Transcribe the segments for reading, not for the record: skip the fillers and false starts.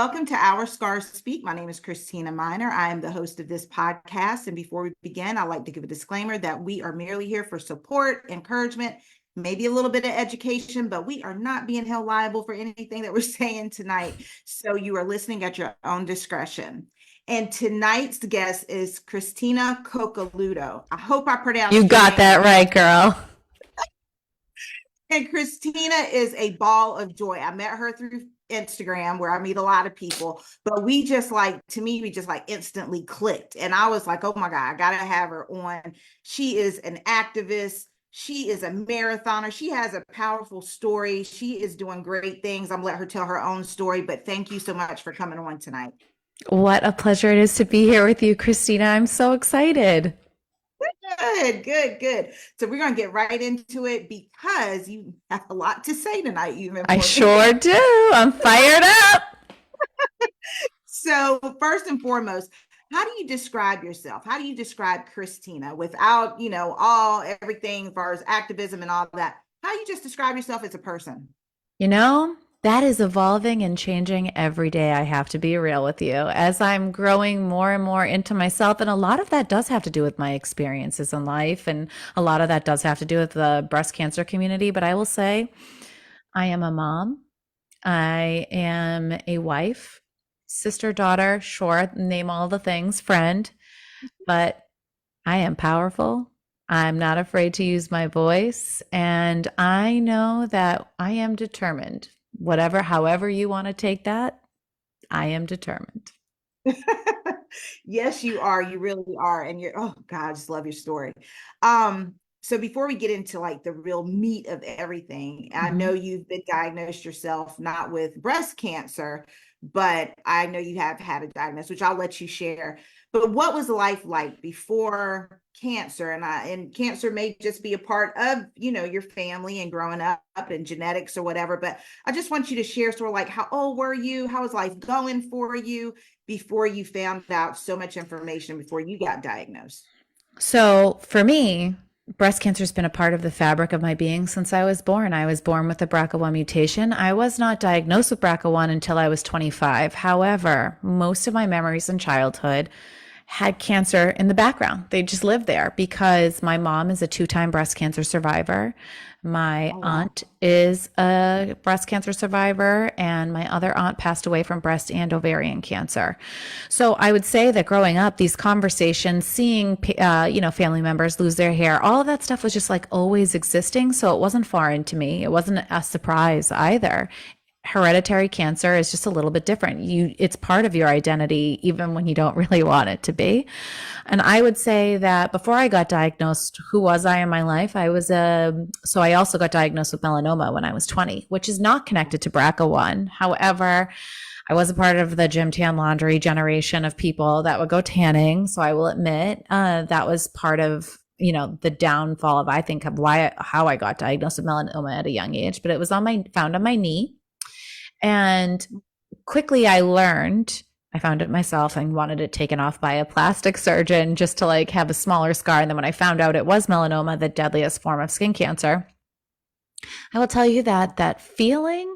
Welcome to Our Scars Speak. My name is Kristina Miner. I am the host of this podcast. And before we begin, I'd like to give a disclaimer that we are merely here for support, encouragement, maybe a little bit of education, but we are not being held liable for anything that we're saying tonight. So you are listening at your own discretion. And tonight's guest is Kristina Coccoluto. I hope I pronounced You your got name that right. right, girl. And Kristina is a ball of joy. I met her through Instagram where I meet a lot of people, but we just instantly clicked. And I was like, oh my God, I gotta have her on. She is an activist. She is a marathoner. She has a powerful story. She is doing great things. I'm gonna let her tell her own story, but thank you so much for coming on tonight. What a pleasure it is to be here with you, Kristina. I'm so excited. Good. So we're going to get right into it because you have a lot to say tonight, you've I informed me. sure do. I'm fired up. So first and foremost, how do you describe yourself? How do you describe Kristina without, everything as far as activism and all that? How do you just describe yourself as a person? You know, that is evolving and changing every day. I have to be real with you as I'm growing more and more into myself. And a lot of that does have to do with my experiences in life. And a lot of that does have to do with the breast cancer community. But I will say, I am a mom. I am a wife, sister, daughter, sure, name all the things, friend, but I am powerful. I'm not afraid to use my voice. And I know that I am determined. However you want to take that, I am determined. Yes, you are. You really are. And oh God, I just love your story. So before we get into like the real meat of everything, I Mhm. know you've been diagnosed yourself not with breast cancer, but I know you have had a diagnosis, which I'll let you share. But what was life like before cancer? And cancer may just be a part of, your family and growing up and genetics or whatever. But I just want you to share sort of like how old were you? How was life going for you before you found out so much information before you got diagnosed? So for me, breast cancer has been a part of the fabric of my being since I was born. I was born with the BRCA1 mutation. I was not diagnosed with BRCA1 until I was 25. However, most of my memories in childhood had cancer in the background. They just lived there because my mom is a two-time breast cancer survivor. My Oh, wow. aunt is a breast cancer survivor, and my other aunt passed away from breast and ovarian cancer. So I would say that growing up, these conversations, seeing family members lose their hair, all of that stuff was just like always existing. So it wasn't foreign to me. It wasn't a surprise either. Hereditary cancer is just a little bit different. It's part of your identity even when you don't really want it to be. And I would say that before I got diagnosed, who was I in my life? So I also got diagnosed with melanoma when I was 20, which is not connected to BRCA1. However, I was a part of the gym tan laundry generation of people that would go tanning. So I will admit that was part of the downfall of, I think, of how I got diagnosed with melanoma at a young age. But it was found on my knee. And quickly I found it myself and wanted it taken off by a plastic surgeon just to like have a smaller scar. And then when I found out it was melanoma, the deadliest form of skin cancer, I will tell you that that feeling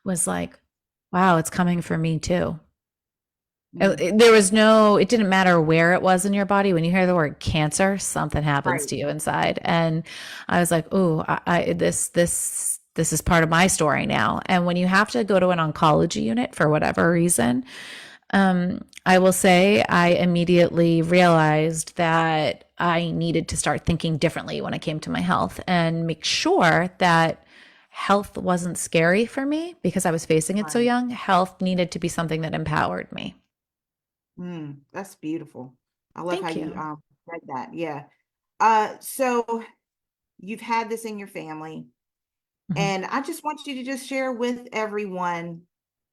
was like, wow, it's coming for me too. Mm. It didn't matter where it was in your body. When you hear the word cancer, something happens Right. to you inside. And I was like, oh, this is part of my story now. And when you have to go to an oncology unit for whatever reason, I will say I immediately realized that I needed to start thinking differently when it came to my health and make sure that health wasn't scary for me because I was facing it so Right. young. Health needed to be something that empowered me. That's beautiful. I love how Thank you you. said that. Yeah. So you've had this in your family, Mhm. and I just want you to just share with everyone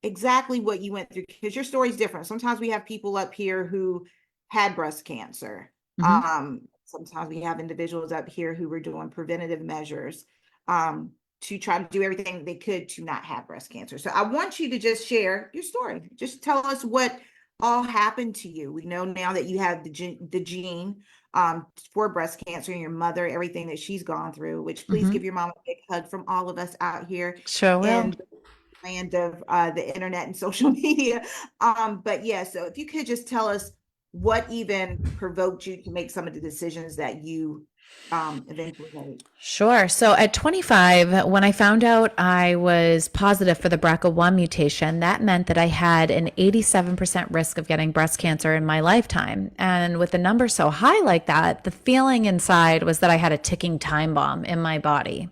exactly what you went through because your story is different. Sometimes we have people up here who had breast cancer. Mhm. Sometimes we have individuals up here who were doing preventative measures um, to try to do everything they could to not have breast cancer. So I want you to just share your story. Just tell us what all happened to you. We know now that you have the gene for breast cancer and your mother, everything that she's gone through, which please give Mhm. your mom a big hug from all of us out here Sure will. in land of the internet and social media. But yeah, so if you could just tell us what even provoked you to make some of the decisions that you eventually made. Sure. So at 25, when I found out I was positive for the BRCA1 mutation, that meant that I had an 87% risk of getting breast cancer in my lifetime. And with the number so high like that, the feeling inside was that I had a ticking time bomb in my body.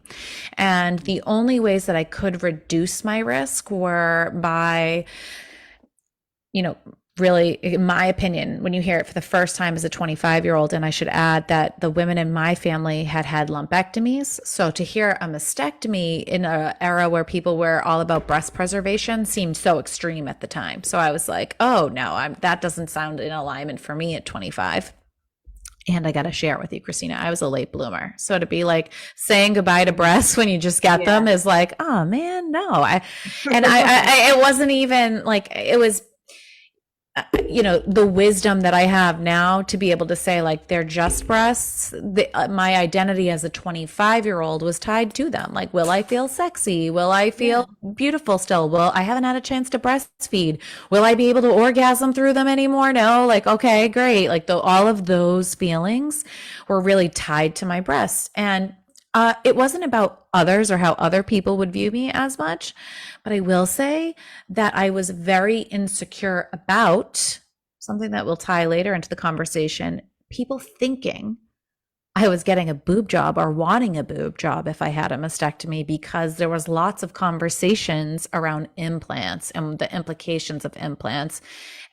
And the only ways that I could reduce my risk were by, you know, really, in my opinion, when you hear it for the first time as a 25-year-old, and I should add that the women in my family had had lumpectomies. So to hear a mastectomy in an era where people were all about breast preservation seemed so extreme at the time. So I was like, oh no, that doesn't sound in alignment for me at 25. And I got to share with you, Kristina, I was a late bloomer. So to be like saying goodbye to breasts when you just get them is like, oh man, no. It wasn't even like, it was, the wisdom that I have now to be able to say like they're just breasts. My identity as a 25-year-old was tied to them. Like, will I feel sexy? Will I feel beautiful still? Well, I haven't had a chance to breastfeed. Will I be able to orgasm through them anymore? No. Like, okay, great. Like all of those feelings were really tied to my breasts. And it wasn't about others or how other people would view me as much, but I will say that I was very insecure about something that will tie later into the conversation. People thinking I was getting a boob job or wanting a boob job if I had a mastectomy, because there was lots of conversations around implants and the implications of implants.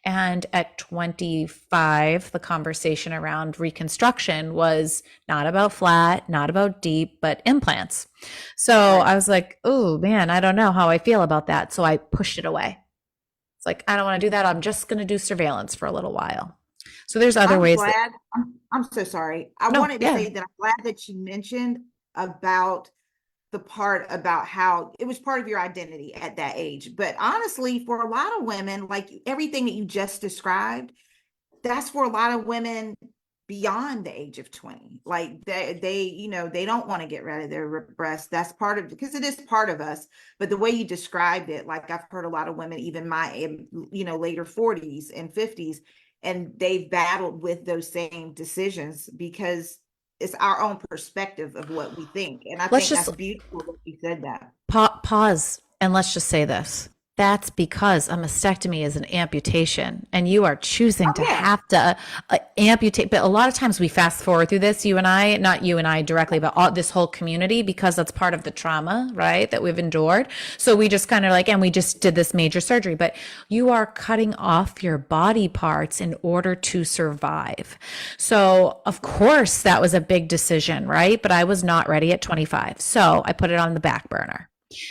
And at 25, the conversation around reconstruction was not about flat, not about deep, but implants. So I was like, oh man, I don't know how I feel about that. So I pushed it away. It's like, I don't want to do that. I'm just going to do surveillance for a little while. So there's other ways. Glad. I'm so sorry. I wanted to say that I'm glad that you mentioned about the part about how it was part of your identity at that age. But honestly, for a lot of women, like everything that you just described, that's for a lot of women beyond the age of 20. Like they don't want to get rid of their breasts. That's part of, because it is part of us. But the way you described it, like I've heard a lot of women, even my, later 40s and 50s, and they've battled with those same decisions because it's our own perspective of what we think. And I think that's beautiful that you said that. Pause. And let's just say this. That's because a mastectomy is an amputation and you are choosing to have to amputate. But a lot of times we fast forward through this, you and I, not you and I directly, but this whole community, because that's part of the trauma, right, that we've endured. So we just kind of like, and we just did this major surgery, but you are cutting off your body parts in order to survive. So of course that was a big decision, right? But I was not ready at 25. So I put it on the back burner.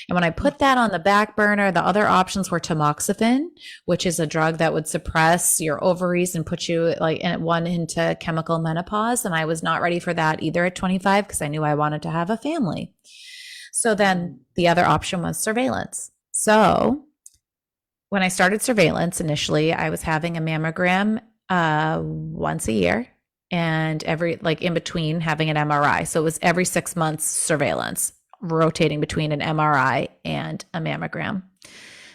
And when I put that on the back burner, the other options were tamoxifen, which is a drug that would suppress your ovaries and put you into chemical menopause. And I was not ready for that either at 25 because I knew I wanted to have a family. So then the other option was surveillance. So when I started surveillance initially, I was having a mammogram once a year and in between having an MRI. So it was every 6 months surveillance, rotating between an MRI and a mammogram,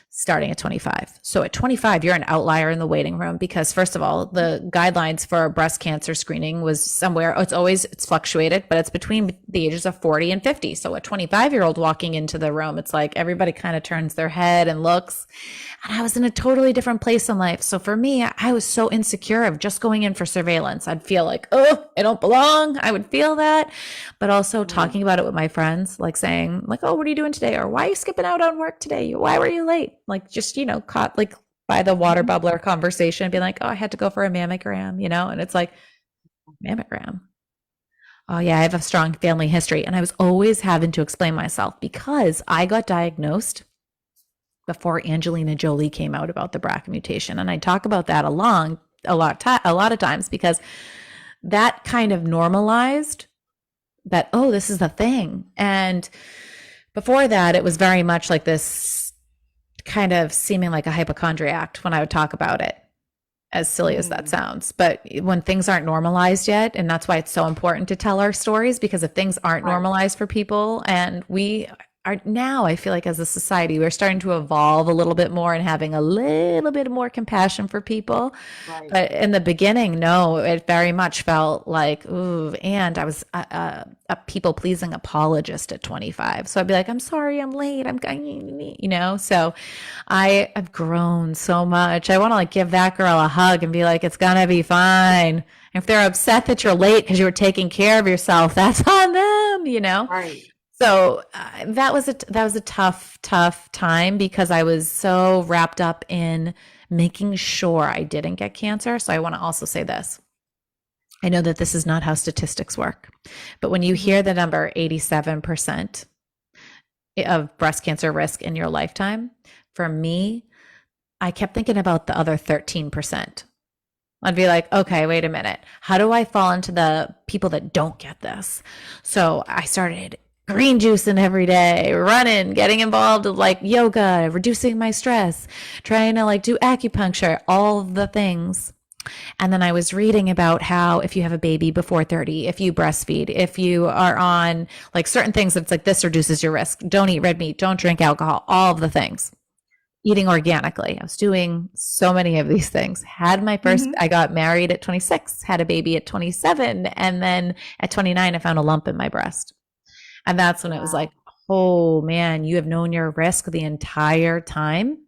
starting at 25. So at 25, you're an outlier in the waiting room because, first of all, the guidelines for breast cancer screening was somewhere, it's fluctuated, but it's between the ages of 40 and 50. So a 25-year-old walking into the room, it's like everybody kind of turns their head and looks. And I was in a totally different place in life. So for me, I was so insecure of just going in for surveillance. I'd feel like, oh, I don't belong. I would feel that. But also talking about it with my friends, like saying like, oh, what are you doing today? Or why are you skipping out on work today? Why were you late? Like just, caught like by the water bubbler conversation, being like, oh, I had to go for a mammogram, and it's like, mammogram. Oh yeah, I have a strong family history. And I was always having to explain myself because I got diagnosed before Angelina Jolie came out about the BRCA mutation. And I talk about that a lot of times because that kind of normalized that, oh, this is the thing. And before that, it was very much like this kind of seeming like a hypochondriac when I would talk about it, as silly as that sounds. But when things aren't normalized yet, and that's why it's so important to tell our stories, because if things aren't normalized for people, and we are now, I feel like as a society, we're starting to evolve a little bit more and having a little bit more compassion for people. Right. But in the beginning, no, it very much felt like, ooh, and I was a people pleasing apologist at 25. So I'd be like, I'm sorry, I'm late. So I've grown so much. I want to like give that girl a hug and be like, it's going to be fine. If they're upset that you're late because you were taking care of yourself, that's on them. Right. So that was a tough time because I was so wrapped up in making sure I didn't get cancer. So I want to also say this. I know that this is not how statistics work, but when you hear the number 87% of breast cancer risk in your lifetime, for me, I kept thinking about the other 13%. I'd be like, okay, wait a minute. How do I fall into the people that don't get this? So I started green juicing every day, running, getting involved with like yoga, reducing my stress, trying to like do acupuncture, all of the things. And then I was reading about how if you have a baby before 30, if you breastfeed, if you are on like certain things, it's like this reduces your risk. Don't eat red meat, don't drink alcohol, all of the things. Eating organically. I was doing so many of these things. I got married at 26, had a baby at 27, and then at 29, I found a lump in my breast. And that's when it was like, Wow. oh man, you have known your risk the entire time.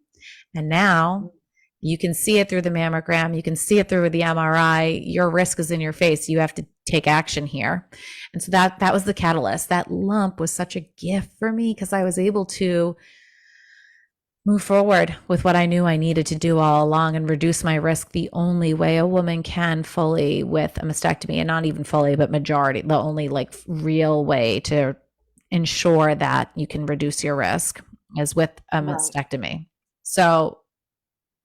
And now you can see it through the mammogram. You can see it through the MRI. Your risk is in your face. You have to take action here. And so that was the catalyst. That lump was such a gift for me because I was able to move forward with what I knew I needed to do all along and reduce my risk the only way a woman can fully with a mastectomy, and not even fully, but majority, the only like real way to ensure that you can reduce your risk is with a Right. mastectomy. So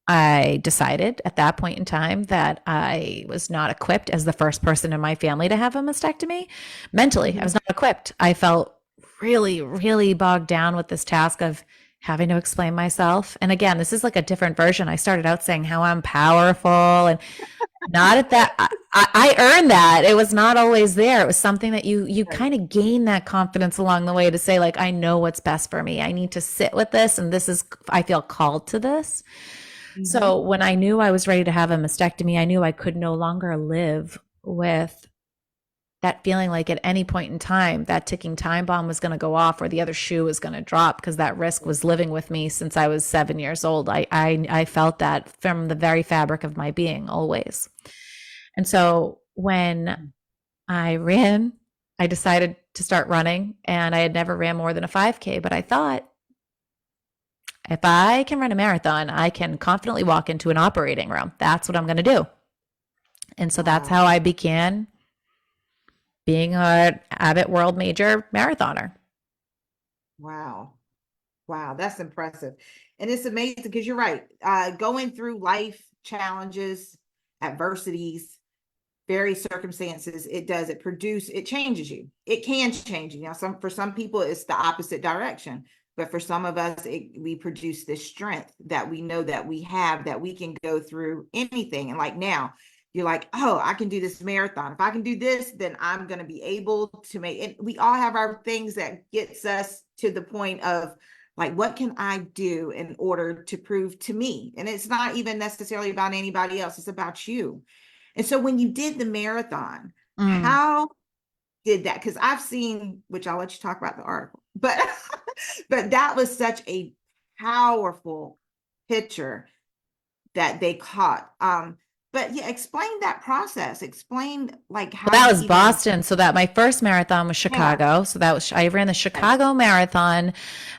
I decided at that point in time that I was not equipped as the first person in my family to have a mastectomy. Mentally, I was not equipped. I felt really, really bogged down with this task of having to explain myself. And again, this is like a different version. I started out saying how I'm powerful and not at that. I earned that. It was not always there. It was something that you Right. kind of gain that confidence along the way to say like, I know what's best for me. I need to sit with this. And I feel called to this. Hmm. So when I knew I was ready to have a mastectomy, I knew I could no longer live with that feeling like at any point in time, that ticking time bomb was going to go off or the other shoe was going to drop because that risk was living with me since I was 7 years old. I felt that from the very fabric of my being always. And so when I decided to start running, and I had never ran more than a 5K, but I thought, if I can run a marathon, I can confidently walk into an operating room. That's what I'm going to do. And so that's Wow. how I began being an Abbott World Major marathoner. Wow. Wow. That's impressive. And it's amazing because you're right. Going through life challenges, adversities, various circumstances, it changes you. It can change you. For some people, it's the opposite direction. But for some of us, we produce this strength that we know that we have, that we can go through anything. And like now, you're like, oh, I can do this marathon. If I can do this, then I'm going to be able to make it. We all have our things that gets us to the point of like, what can I do in order to prove to me? And it's not even necessarily about anybody else. It's about you. And so when you did the marathon, Mm. how did that? Because I've seen, which I'll let you talk about the article, but but that was such a powerful picture that they caught. But yeah, explain that process. Explain like Well, how that you was even, Boston. So that my first marathon was yeah. Chicago. So I ran the Okay. Chicago Marathon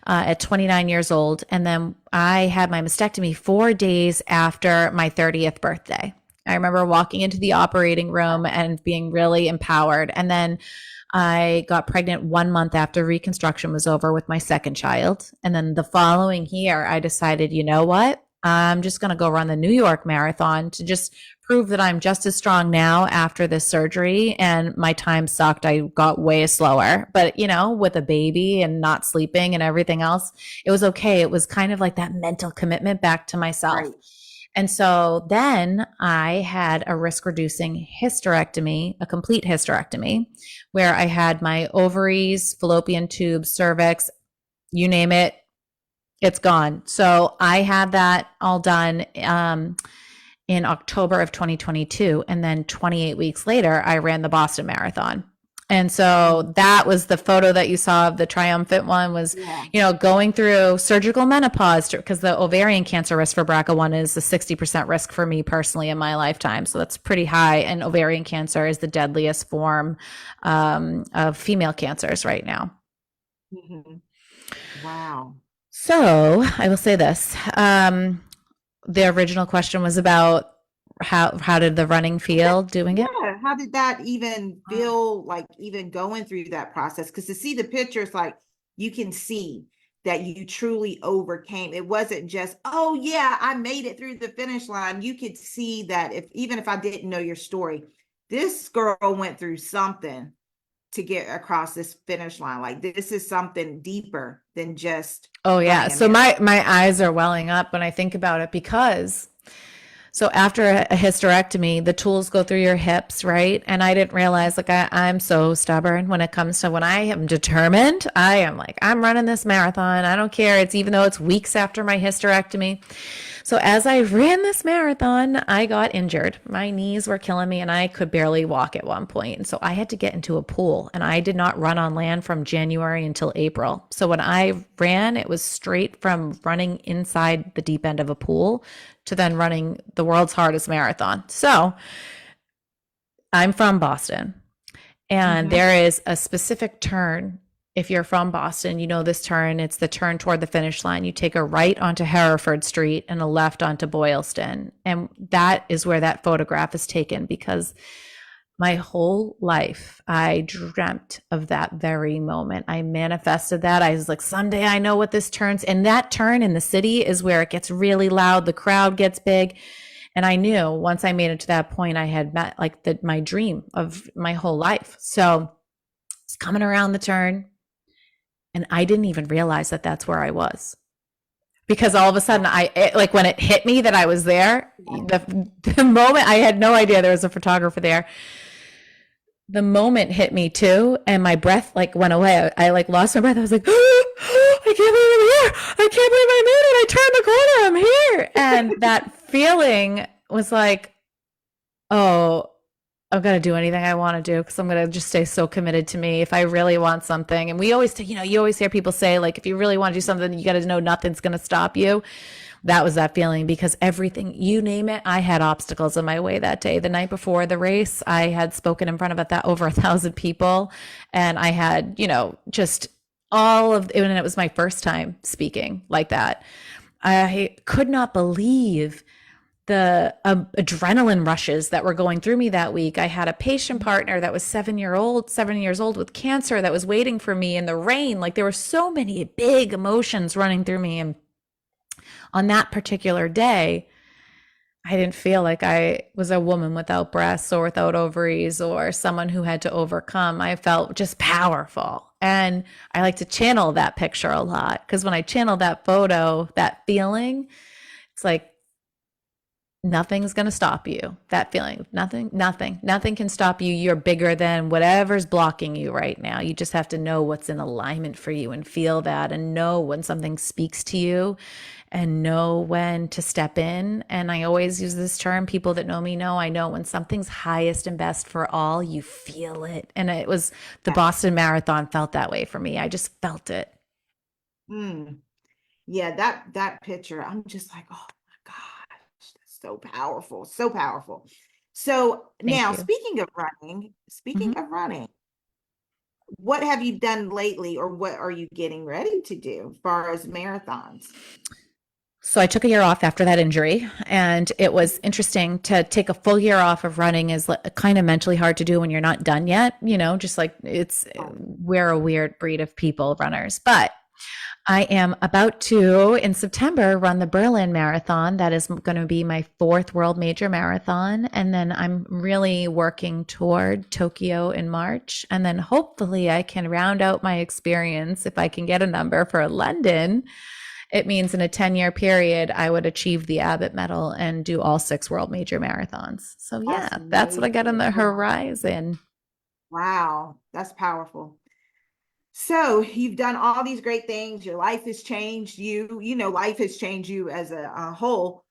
at 29 years old, and then I had my mastectomy 4 days after my 30th birthday. I remember walking into the operating room and being really empowered. And then I got pregnant 1 month after reconstruction was over with my second child. And then the following year, I decided, you know what? I'm just going to go run the New York Marathon to just prove that I'm just as strong now after this surgery. And my time sucked. I got way slower, but with a baby and not sleeping and everything else, it was okay. It was kind of like that mental commitment back to myself. Right. And so then I had a risk reducing hysterectomy, a complete hysterectomy, where I had my ovaries, fallopian tubes, cervix, you name it, it's gone. So I had that all done in October of 2022. And then 28 weeks later, I ran the Boston Marathon. And so that was the photo that you saw of the triumphant one was, Yeah. going through surgical menopause because the ovarian cancer risk for BRCA1 is a 60% risk for me personally in my lifetime. So that's pretty high. And ovarian cancer is the deadliest form of female cancers right now. Mhm. Wow. So I will say this. The original question was about how did the running feel doing it? Yeah, how did that even feel like even going through that process? Because to see the pictures, like you can see that you truly overcame. It wasn't just, oh yeah, I made it through the finish line. You could see that if even if I didn't know your story, this girl went through something to get across this finish line. Like this is something deeper than just Oh yeah. running a So marathon. my eyes are welling up when I think about it because so after a hysterectomy, the tools go through your hips, right? And I didn't realize like I'm so stubborn when it comes to when I am determined, I am like, I'm running this marathon. I don't care. It's even though it's weeks after my hysterectomy. So as I ran this marathon, I got injured. My knees were killing me and I could barely walk at one point. And so I had to get into a pool and I did not run on land from January until April. So when I ran, it was straight from running inside the deep end of a pool to then running the world's hardest marathon. So I'm from Boston and Mhm. there is a specific turn. If you're from Boston, you know this turn. It's the turn toward the finish line. You take a right onto Hereford Street and a left onto Boylston. And that is where that photograph is taken because my whole life, I dreamt of that very moment. I manifested that. I was like, someday I know what this turns. And that turn in the city is where it gets really loud. The crowd gets big. And I knew once I made it to that point, I had met like my dream of my whole life. So it's coming around the turn. And I didn't even realize that that's where I was because all of a sudden like when it hit me that I was there, the moment I had no idea there was a photographer there, the moment hit me too, and my breath like went away. I like lost my breath. I was like, oh, I can't believe I'm here. I can't believe I made it. I turned the corner. I'm here. And that feeling was like, oh, I'm going to do anything I want to do because I'm going to just stay so committed to me if I really want something. And we always, you always hear people say, like, if you really want to do something, you got to know nothing's going to stop you. That was that feeling because everything, you name it, I had obstacles in my way that day. The night before the race, I had spoken in front of that over 1,000 people. And I had, just all of, and it was my first time speaking like that. I could not believe the adrenaline rushes that were going through me that week. I had a patient partner that was 7 years old with cancer that was waiting for me in the rain. Like there were so many big emotions running through me. And on that particular day, I didn't feel like I was a woman without breasts or without ovaries or someone who had to overcome. I felt just powerful. And I like to channel that picture a lot because when I channel that photo, that feeling, it's like nothing's going to stop you. That feeling, nothing can stop you. You're bigger than whatever's blocking you right now. You just have to know what's in alignment for you and feel that and know when something speaks to you and know when to step in. And I always use this term. People that know me know I know when something's highest and best for all, you feel it. And it was the Yeah. Boston Marathon felt that way for me. I just felt it. Mm. Yeah, that picture, I'm just like, oh my gosh, that's so powerful, so powerful. So Thank now you. speaking Mhm. of running, what have you done lately or what are you getting ready to do as far as marathons? So I took a year off after that injury, and it was interesting to take a full year off of running is kind of mentally hard to do when you're not done yet, just like we're a weird breed of people runners. But I am about to in September run the Berlin Marathon. That is going to be my fourth world major marathon, and then I'm really working toward Tokyo in March, and then hopefully I can round out my experience if I can get a number for London. It means in a 10-year period, I would achieve the Abbott medal and do all 6 world major marathons. So, That's yeah, that's what I got on amazing. the Oh my, horizon. wow, that's powerful. So you've done all these great things. Your life has changed life has changed you as a whole.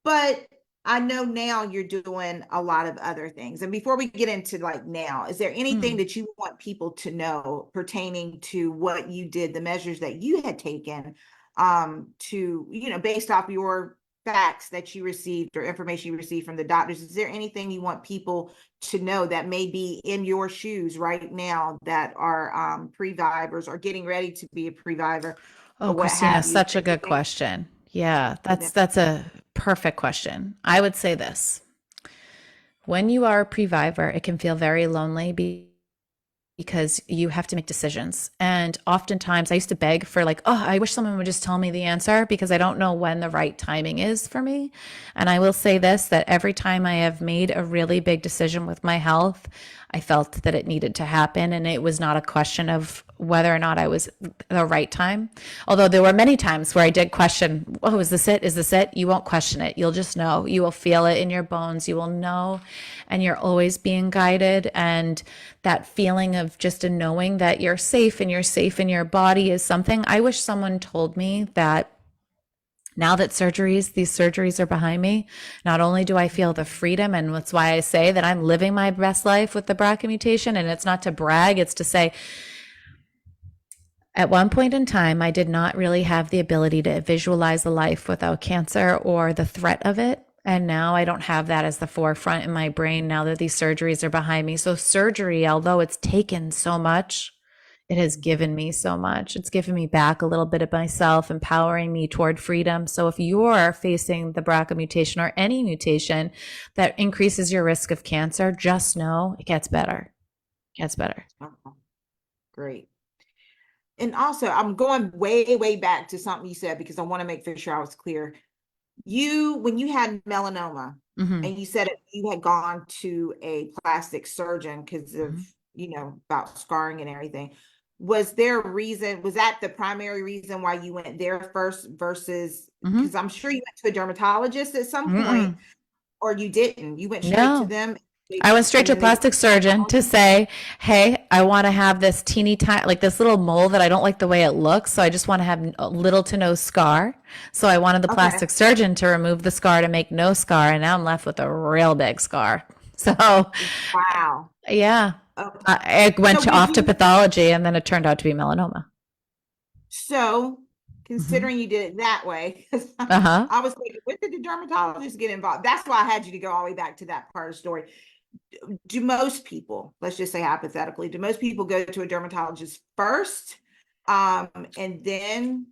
But I know now you're doing a lot of other things. And before we get into like now, is there anything Mm. that you want people to know pertaining to what you did, the measures that you had taken, to, based off your facts that you received or information you received from the doctors? Is there anything you want people to know that may be in your shoes right now that are previvors or getting ready to be a previvor Oh, or what Christina, have you? such a good question. Yeah, Yeah. that's a perfect question. I would say this. When you are a previvor, it can feel very lonely because you have to make decisions. And oftentimes I used to beg for like, oh, I wish someone would just tell me the answer because I don't know when the right timing is for me. And I will say this, that every time I have made a really big decision with my health, I felt that it needed to happen. And it was not a question of whether or not I was the right time. Although there were many times where I did question, oh, is this it? Is this it? You won't question it. You'll just know. You will feel it in your bones. You will know. And you're always being guided. And that feeling of just a knowing that you're safe and you're safe in your body is something I wish someone told me that now that these surgeries are behind me, not only do I feel the freedom, and that's why I say that I'm living my best life with the BRCA mutation, and it's not to brag, it's to say, at one point in time, I did not really have the ability to visualize a life without cancer or the threat of it. And now I don't have that as the forefront in my brain now that these surgeries are behind me. So, surgery, although it's taken so much, it has given me so much. It's given me back a little bit of myself, empowering me toward freedom. So if you're facing the BRCA mutation or any mutation that increases your risk of cancer, just know it gets better. It gets better. Okay, great. And also, I'm going way, way back to something you said because I want to make sure I was clear. When you had melanoma, Mm-hmm. and you said you had gone to a plastic surgeon because of, Mm-hmm. about scarring and everything. Was there a reason? Was that the primary reason why you went there first versus, Mm-hmm. because I'm sure you went to a dermatologist at some point, Mm-mm. or you didn't? You went straight to No. them, I went straight and to a then they plastic surgeon to say, hey, I want to have this teeny tiny, like this little mole that I don't like the way it looks. So I just want to have a little to no scar. So I wanted the okay, plastic surgeon to remove the scar to make no scar. And now I'm left with a real big scar. So wow, yeah, okay. I So went did off to you? pathology and then it turned out to be melanoma. So, Hmm. considering you did it that way, because Uh huh. I was thinking, when did the dermatologist get involved? That's why I had you to go all the way back to that part of the story. Do most people, let's just say hypothetically, do most people go to a dermatologist first, and then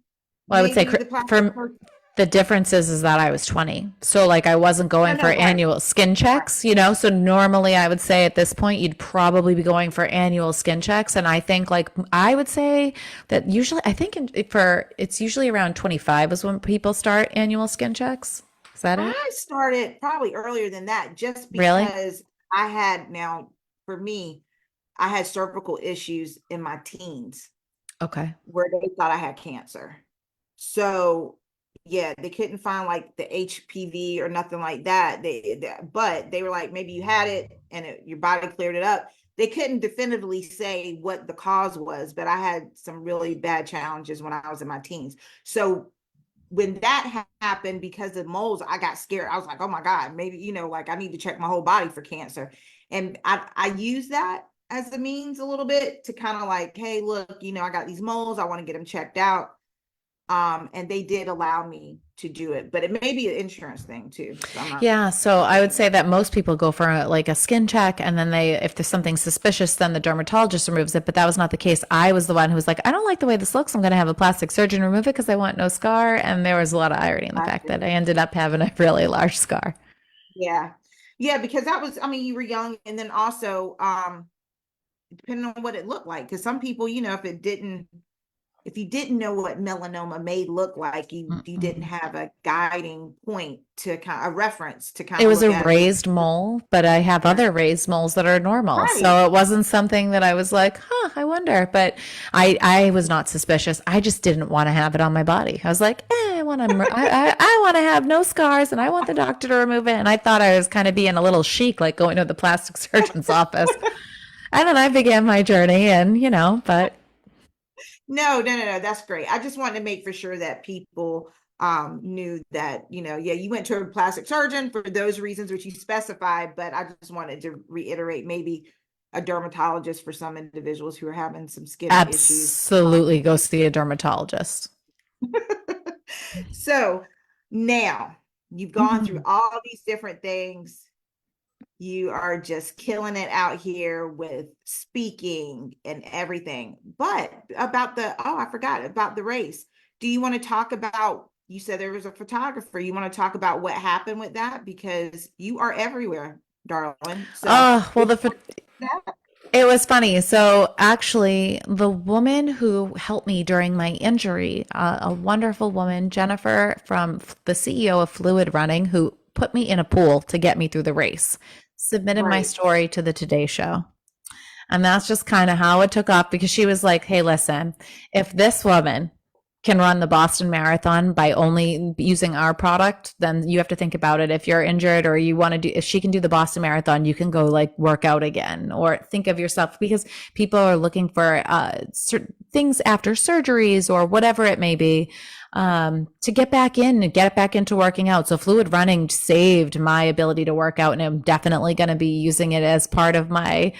Well, I would say maybe the plastic for surgeon? the difference is that I was 20. So like I wasn't No, going for no, right, annual skin right. checks, So normally I would say at this point you'd probably be going for annual skin checks, and I think like I would say that usually I think for it's usually around 25 is when people start annual skin checks. Is that it? I started probably earlier than that just Really? because I had now, for me, I had cervical issues in my teens Okay. where they thought I had cancer. So yeah, they couldn't find like the HPV or nothing like that. But they were like, maybe you had it and your body cleared it up. They couldn't definitively say what the cause was, but I had some really bad challenges when I was in my teens. So when that happened because of moles, I got scared. I was like, oh my God, maybe, like I need to check my whole body for cancer. And I use that as a means a little bit to kind of like, hey, look, I got these moles. I want to get them checked out. And they did allow me to do it, but it may be an insurance thing too. So I'm not Yeah, so I would sure. say that most people go for like a skin check, and then if there's something suspicious, then the dermatologist removes it. But that was not the case. I was the one who was like, I don't like the way this looks. I'm going to have a plastic surgeon remove it because I want no scar. And there was a lot of irony in the fact that I ended up having a really large scar. Yeah. Yeah, because that was, I mean, you were young, and then also depending on what it looked like. Because some people, if you didn't know what melanoma may look like, you didn't Mm-mm. have a guiding point to kind of a reference to kind It of was look a at it. raised mole, but I have Yeah. other raised moles that are normal. Right. So it wasn't something that I was like, huh, I wonder. But I was not suspicious. I just didn't want to have it on my body. I was like, I want to have no scars and I want the doctor to remove it. And I thought I was kind of being a little chic, like going to the plastic surgeon's office. And then I began my journey and, but No. That's great. I just wanted to make for sure that people knew that, yeah, you went to a plastic surgeon for those reasons which you specified, but I just wanted to reiterate maybe a dermatologist for some individuals who are having some skin issues. Absolutely go see a dermatologist. So now you've gone through Mhm. all these different things. You are just killing it out here with speaking and everything. But about I forgot about the race. Do you want to talk about, you said there was a photographer. You want to talk about what happened with that? Because you are everywhere, darling. So Oh, well, if you want that, it was funny. So actually, the woman who helped me during my injury, a wonderful woman, Jennifer, from the CEO of Fluid Running, who put me in a pool to get me through the race, submitted my right. story to the Today Show. And that's just kind of how it took off because she was like, hey, listen, if this woman can run the Boston Marathon by only using our product, then you have to think about it. If you're injured or you want to do, if she can do the Boston Marathon, you can go like work out again or think of yourself because people are looking for things after surgeries or whatever it may be to get back in and get back into working out. So fluid running saved my ability to work out, and I'm definitely going to be using it as part of my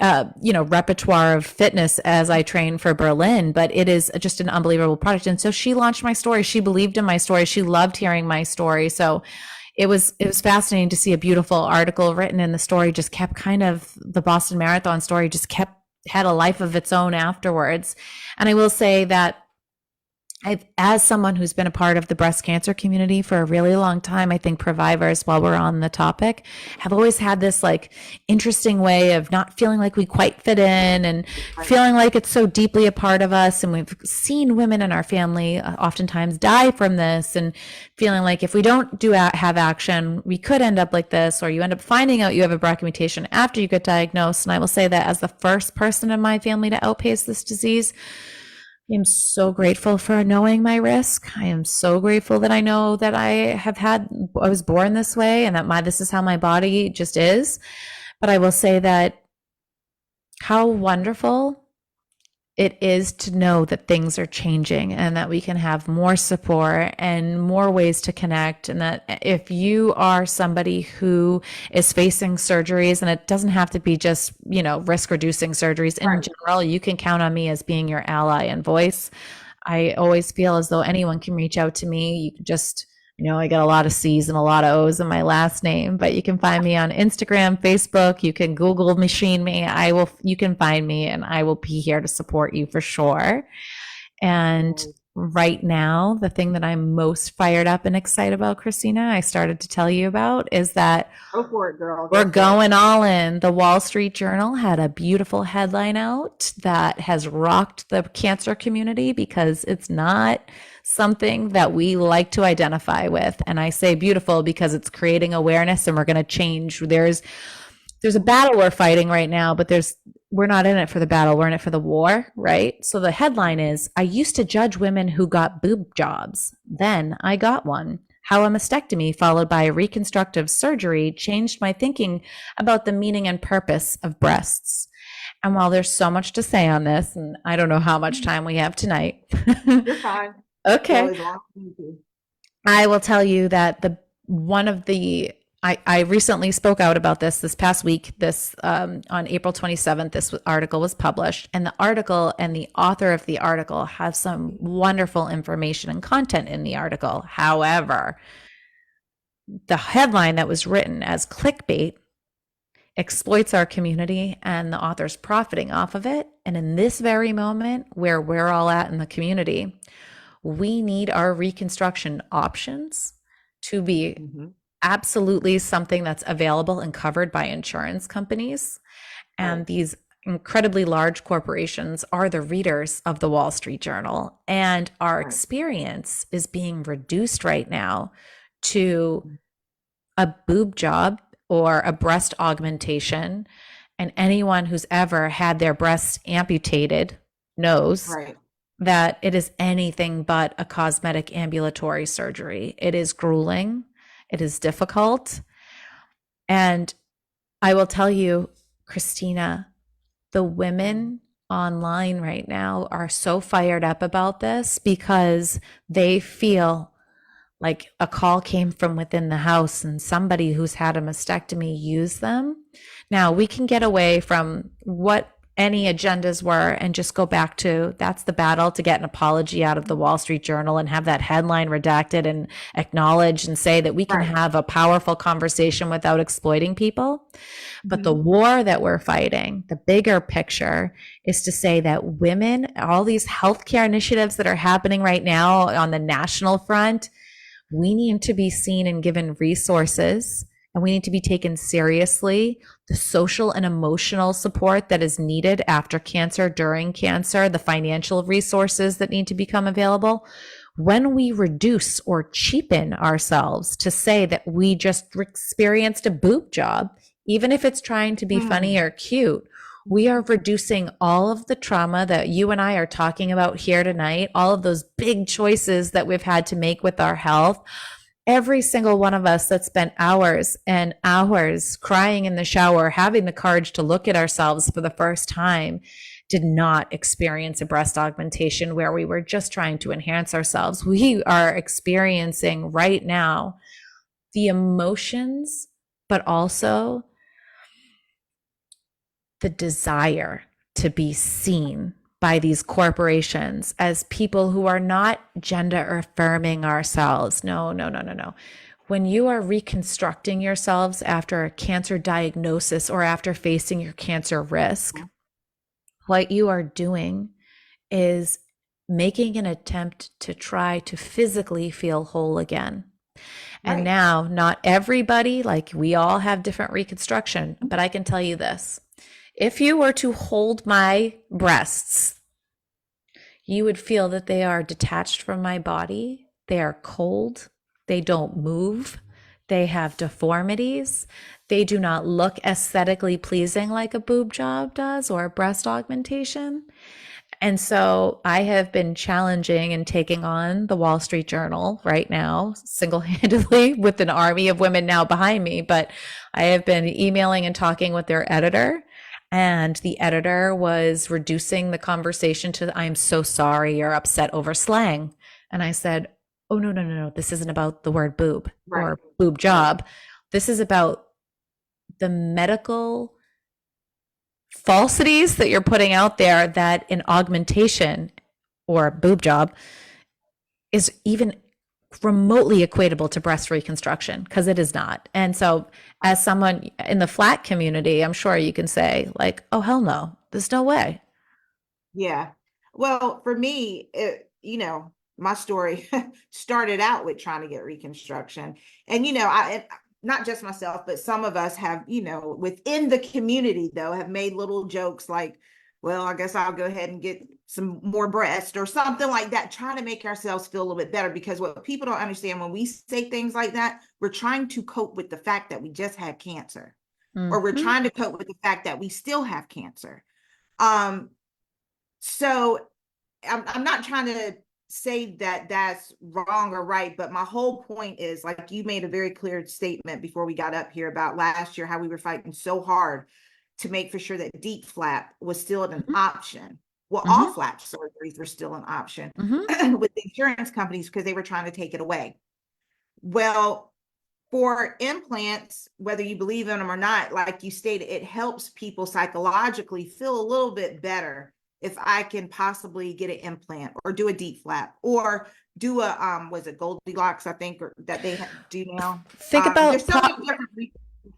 repertoire of fitness as I train for Berlin, but it is just an unbelievable product. And so she launched my story. She believed in my story. She loved hearing my story. So it was fascinating to see a beautiful article written, and the story just kept kind of the Boston Marathon story just kept had a life of its own afterwards. And I will say that as someone who's been a part of the breast cancer community for a really long time, I think Previvors, while we're on the topic, have always had this like interesting way of not feeling like we quite fit in and Right. feeling like it's so deeply a part of us. And we've seen women in our family oftentimes die from this and feeling like if we don't have action, we could end up like this, or you end up finding out you have a BRCA mutation after you get diagnosed. And I will say that as the first person in my family to outpace this disease, I am so grateful for knowing my risk. I am so grateful that I know that I was born this way and that this is how my body just is. But I will say that how wonderful it is to know that things are changing and that we can have more support and more ways to connect. And that if you are somebody who is facing surgeries, and it doesn't have to be just, risk reducing surgeries in Right. general, you can count on me as being your ally and voice. I always feel as though anyone can reach out to me. You can just, I got a lot of C's and a lot of O's in my last name, but you can find me on Instagram, Facebook. You can Google machine me. You can find me and I will be here to support you for sure. And right now, the thing that I'm most fired up and excited about, Kristina, I started to tell you about is that Go for it, girl. we're Go for it. going all in. The Wall Street Journal had a beautiful headline out that has rocked the cancer community because it's not something that we like to identify with. And I say beautiful because it's creating awareness and we're going to change. There's a battle we're fighting right now, but we're not in it for the battle. We're in it for the war, right? So the headline is, I used to judge women who got boob jobs. Then I got one. How a mastectomy followed by a reconstructive surgery changed my thinking about the meaning and purpose of breasts. And while there's so much to say on this, and I don't know how much time we have tonight. You're fine. Go Okay. as long as you do. I will tell you that I recently spoke out about this past week. On April 27th, this article was published, and the article and the author of the article have some wonderful information and content in the article. However, the headline that was written as clickbait exploits our community and the author's profiting off of it. And in this very moment where we're all at in the community, we need our reconstruction options to be Mhm. absolutely something that's available and covered by insurance companies. Right. And these incredibly large corporations are the readers of the Wall Street Journal. And our Right. experience is being reduced right now to a boob job or a breast augmentation. And anyone who's ever had their breasts amputated knows Right. that it is anything but a cosmetic ambulatory surgery. It is grueling, it is difficult. And I will tell you, Kristina, the Mhm. women online right now are so fired up about this because they feel like a call came from within the house and somebody who's had a mastectomy used them. Now we can get away from what any agendas were and just go back to that's the battle to get an apology out of the Wall Street Journal and have that headline redacted and acknowledged and say that we can Right. have a powerful conversation without exploiting people. But the Mhm. war that we're fighting, the bigger picture, is to say that women, all these healthcare initiatives that are happening right now on the national front, we need to be seen and given resources, and we need to be taken seriously. The social and emotional support that is needed after cancer, during cancer, the financial resources that need to become available. When we reduce or cheapen ourselves to say that we just experienced a boob job, even if it's trying to be funny Mm. or cute, we are reducing all of the trauma that you and I are talking about here tonight, all of those big choices that we've had to make with our health. Every single one of us that spent hours and hours crying in the shower, having the courage to look at ourselves for the first time, did not experience a breast augmentation where we were just trying to enhance ourselves. We are experiencing right now the emotions, but also the desire to be seen by these corporations as people who are not gender affirming ourselves. No, no, no, no, no. When you are reconstructing yourselves after a cancer diagnosis or after facing your cancer risk, what you are doing is making an attempt to try to physically feel whole again. And Right. now, not everybody, like we all have different reconstruction, but I can tell you this. If you were to hold my breasts, you would feel that they are detached from my body. They are cold. They don't move. They have deformities. They do not look aesthetically pleasing like a boob job does or a breast augmentation. And so I have been challenging and taking on the Wall Street Journal right now, single handedly, with an army of women now behind me. But I have been emailing and talking with their editor. And the editor was reducing the conversation to, I'm so sorry, you're upset over slang. And I said, oh, no, no, no, no. This isn't about the word boob Right. or boob Right. job. This is about the medical falsities that you're putting out there that an augmentation or a boob job is even remotely equatable to breast reconstruction, because it is not. And so as someone in the flat community, I'm sure you can say like, oh, hell no, there's no way. Yeah. Well, for me, my story started out with trying to get reconstruction. And, not just myself, but some of us have, within the community, though, have made little jokes like, well, I guess I'll go ahead and get some more breast or something like that, trying to make ourselves feel a little bit better. Because what people don't understand when we say things like that, we're trying to cope with the fact that we just had cancer, or we're Mm-hmm. trying to cope with the fact that we still have cancer. Um, so I'm not trying to say that that's wrong or right, but my whole point is, like, you made a very clear statement before we got up here about last year, how we were fighting so hard to make for sure that deep flap was still an option. Well, all Mm-hmm. flap surgeries were still an option Mm-hmm. with the insurance companies because they were trying to take it away. Well, for implants, whether you believe in them or not, like you stated, it helps people psychologically feel a little bit better if I can possibly get an implant or do a deep flap or do a was it Goldilocks, I think, or that they do now. Think There's about so many different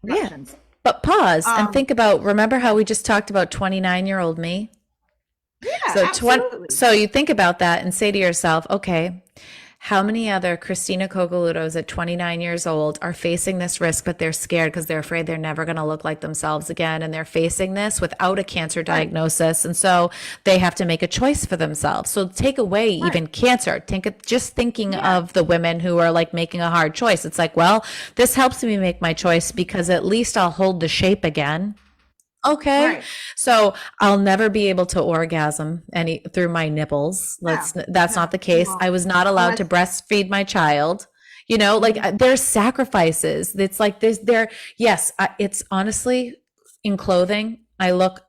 yeah, reconstructions. but pause and Um, think about, remember how yeah, we just talked about 29-year-old me? yeah, So absolutely. so you think about that and say to yourself, okay, how many other Kristina Coccolutos at 29 years old are facing this risk, but they're scared because they're afraid they're never going to look like themselves again. And they're facing this without a cancer Right, diagnosis. And so they have to make a choice for themselves. So take away right. even cancer. Just thinking Yeah, of the women who are like making a hard choice. It's like, well, this helps me make my choice because at least I'll hold the shape again. Okay. right. So I'll never be able to orgasm any through my nipples. No, That's no, not the you case. won't. I was not allowed to Unless, breastfeed my child. mhm, There's sacrifices. It's like yes, it's honestly in clothing, I look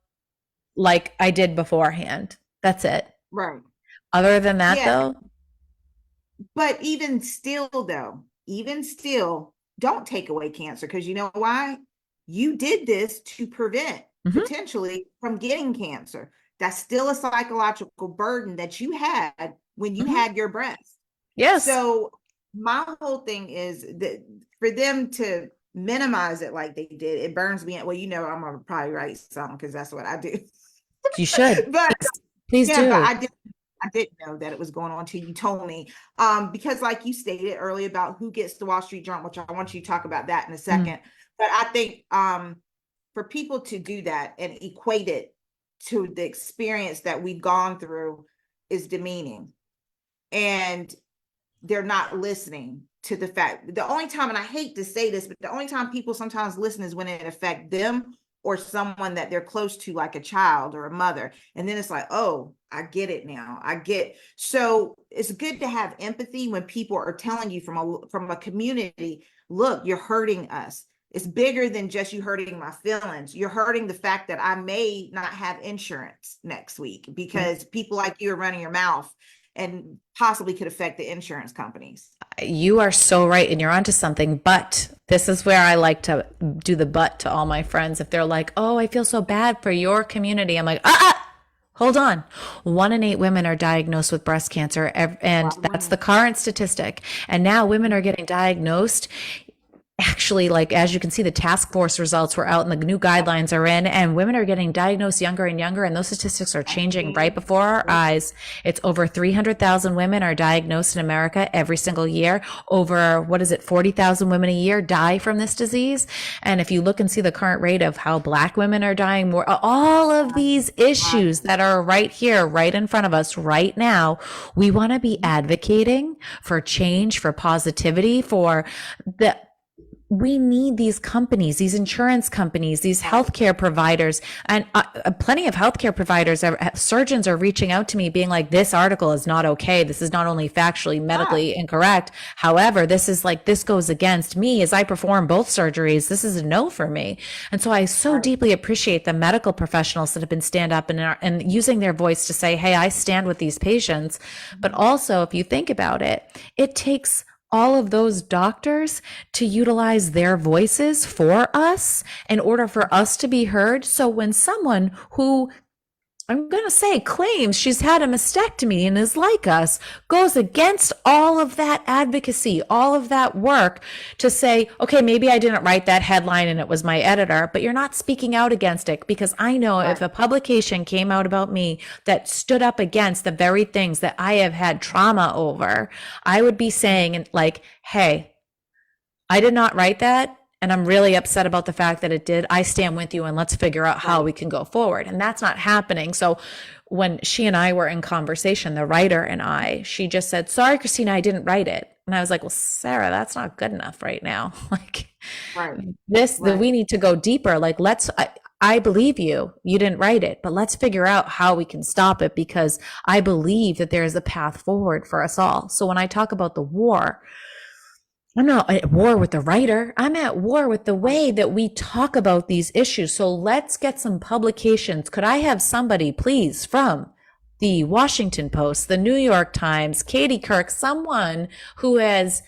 like I did beforehand. That's it. Right. Other than that, Yeah. though, But even still, don't take away cancer, because you know why? You did this to prevent mhm, potentially from getting cancer. That's still a psychological burden that you had when you mhm. had your breast. Yes, So my whole thing is that for them to minimize it like they did, it burns me. Well, I'm gonna probably write something because that's what I do. you should. But Please yeah, but do. I didn't know that it was going on till you told me. Because like you stated earlier about who gets the Wall Street Journal, which I want you to talk about that in a Mm. second. But I think for people to do that and equate it to the experience that we've gone through is demeaning. And they're not listening to the fact. The only time, and I hate to say this, but the only time people sometimes listen is when it affects them or someone that they're close to, like a child or a mother. And then it's like, oh, I get it now. I get. So it's good to have empathy when people are telling you from a community, look, you're hurting us. It's bigger than just you hurting my feelings. You're hurting the fact that I may not have insurance next week because people like you are running your mouth and possibly could affect the insurance companies. You are so right, and you're onto something. But this is where I like to do the but to all my friends. If they're like, "Oh, I feel so bad for your community," I'm like, hold on. 1 in 8 women are diagnosed with breast cancer, and that's the current statistic. And now women are getting diagnosed. Actually, like as you can see, the task force results were out and the new guidelines are in, and women are getting diagnosed younger and younger, and those statistics are changing right before our eyes. It's over 300,000 women are diagnosed in America every single year. Over, 40,000 women a year die from this disease. And if you look and see the current rate of how Black women are dying more, all of these issues that are right here, right in front of us right now, we want to be advocating for change, for positivity, for the we need these companies, these insurance companies, these healthcare providers, and plenty of healthcare providers, surgeons are reaching out to me being like, this article is not okay. This is not only factually, medically incorrect. However, this goes against me as I perform both surgeries. This is a no for me. And so I so deeply appreciate the medical professionals that have been stand up and using their voice to say, hey, I stand with these patients. But also, if you think about it, it takes all of those doctors to utilize their voices for us in order for us to be heard. So when someone who I'm going to say claims she's had a mastectomy and is like us goes against all of that advocacy, all of that work to say, okay, maybe I didn't write that headline and it was my editor, but you're not speaking out against it, because I know if a publication came out about me that stood up against the very things that I have had trauma over, I would be saying like, hey, I did not write that. And I'm really upset about the fact that it did. I stand with you and let's figure out how we can go forward. And that's not happening. So when she and I were in conversation, the writer and she just said, sorry, Kristina, I didn't write it. And I was like, well, Sarah, that's not good enough right now. Like we need to go deeper. Like, I believe you didn't write it, but let's figure out how we can stop it, because I believe that there is a path forward for us all. So when I talk about the war, I'm not at war with the writer. I'm at war with the way that we talk about these issues. So let's get some publications. Could I have somebody, please, from the Washington Post, the New York Times, Katie Kirk, someone who is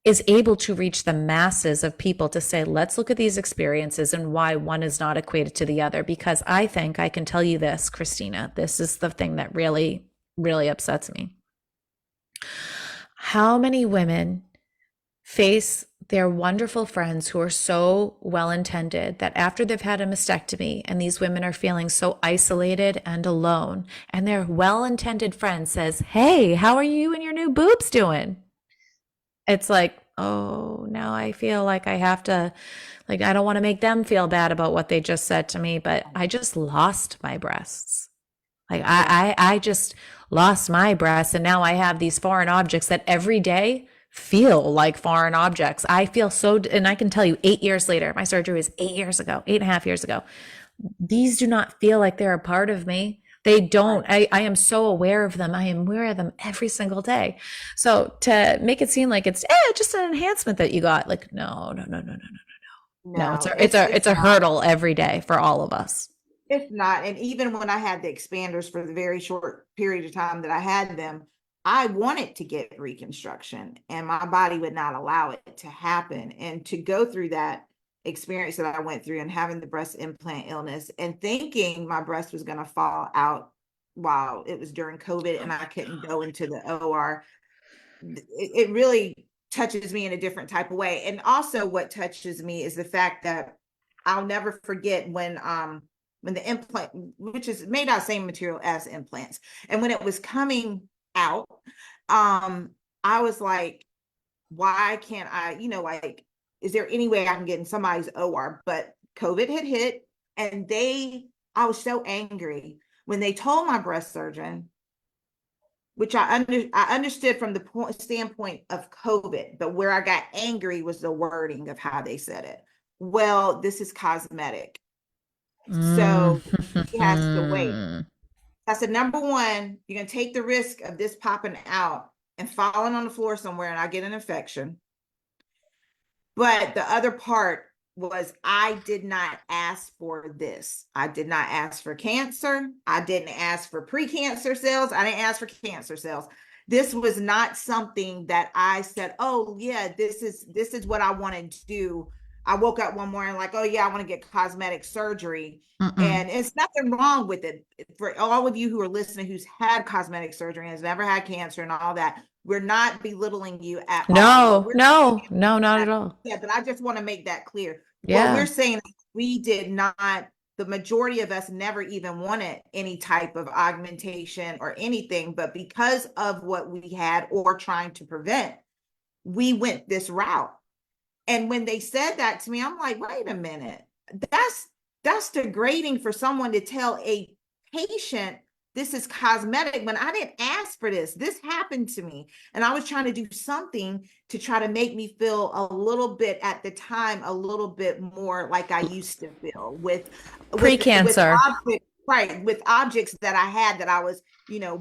able to reach the masses of people to say, let's look at these experiences and why one is not equated to the other. Because I think I can tell you this, Kristina, this is the thing that really, really upsets me. How many women face their wonderful friends who are so well-intended that after they've had a mastectomy and these women are feeling so isolated and alone, and their well-intended friend says, hey, how are you and your new boobs doing? It's like, oh, now I feel like I have to, like, I don't want to make them feel bad about what they just said to me, but I just lost my breasts. Like I just lost my breasts, and now I have these foreign objects that every day feel like foreign objects. I feel so, and I can tell you 8 years later, my surgery was 8 years ago, 8.5 years ago. These do not feel like they're a part of me. They don't. I am so aware of them. I am aware of them every single day. So to make it seem like it's just an enhancement that you got, like, no. No, it's a hurdle every day for all of us. It's not. And even when I had the expanders for the very short period of time that I had them, I wanted to get reconstruction and my body would not allow it to happen. And to go through that experience that I went through and having the breast implant illness and thinking my breast was going to fall out while it was during COVID and I couldn't go into the OR, it really touches me in a different type of way. And also what touches me is the fact that I'll never forget when the implant, which is made out of the same material as implants, and when it was coming out, I was like, why can't I, like, is there any way I can get in somebody's OR? But COVID had hit and I was so angry when they told my breast surgeon, which I understood from the standpoint of COVID, but where I got angry was the wording of how they said it. Well, this is cosmetic, so he has to wait. I said, number one, you're gonna take the risk of this popping out and falling on the floor somewhere and I get an infection. But the other part was I did not ask for this. I did not ask for cancer. I didn't ask for precancer cells. I didn't ask for cancer cells. This was not something that I said, oh yeah, this is what I want to do. I woke up one morning like, oh yeah, I want to get cosmetic surgery. And it's nothing wrong with it. For all of you who are listening, who's had cosmetic surgery and has never had cancer and all that, we're not belittling you at all. No, not at all. Yeah, but I just want to make that clear. Yeah. What we're saying is we did not, the majority of us never even wanted any type of augmentation or anything, but because of what we had or trying to prevent, we went this route. And when they said that to me, I'm like, wait a minute, that's degrading for someone to tell a patient this is cosmetic when I didn't ask for this. This happened to me. And I was trying to do something to try to make me feel a little bit at the time, a little bit more like I used to feel with pre-cancer. Right, with objects that I had that I was,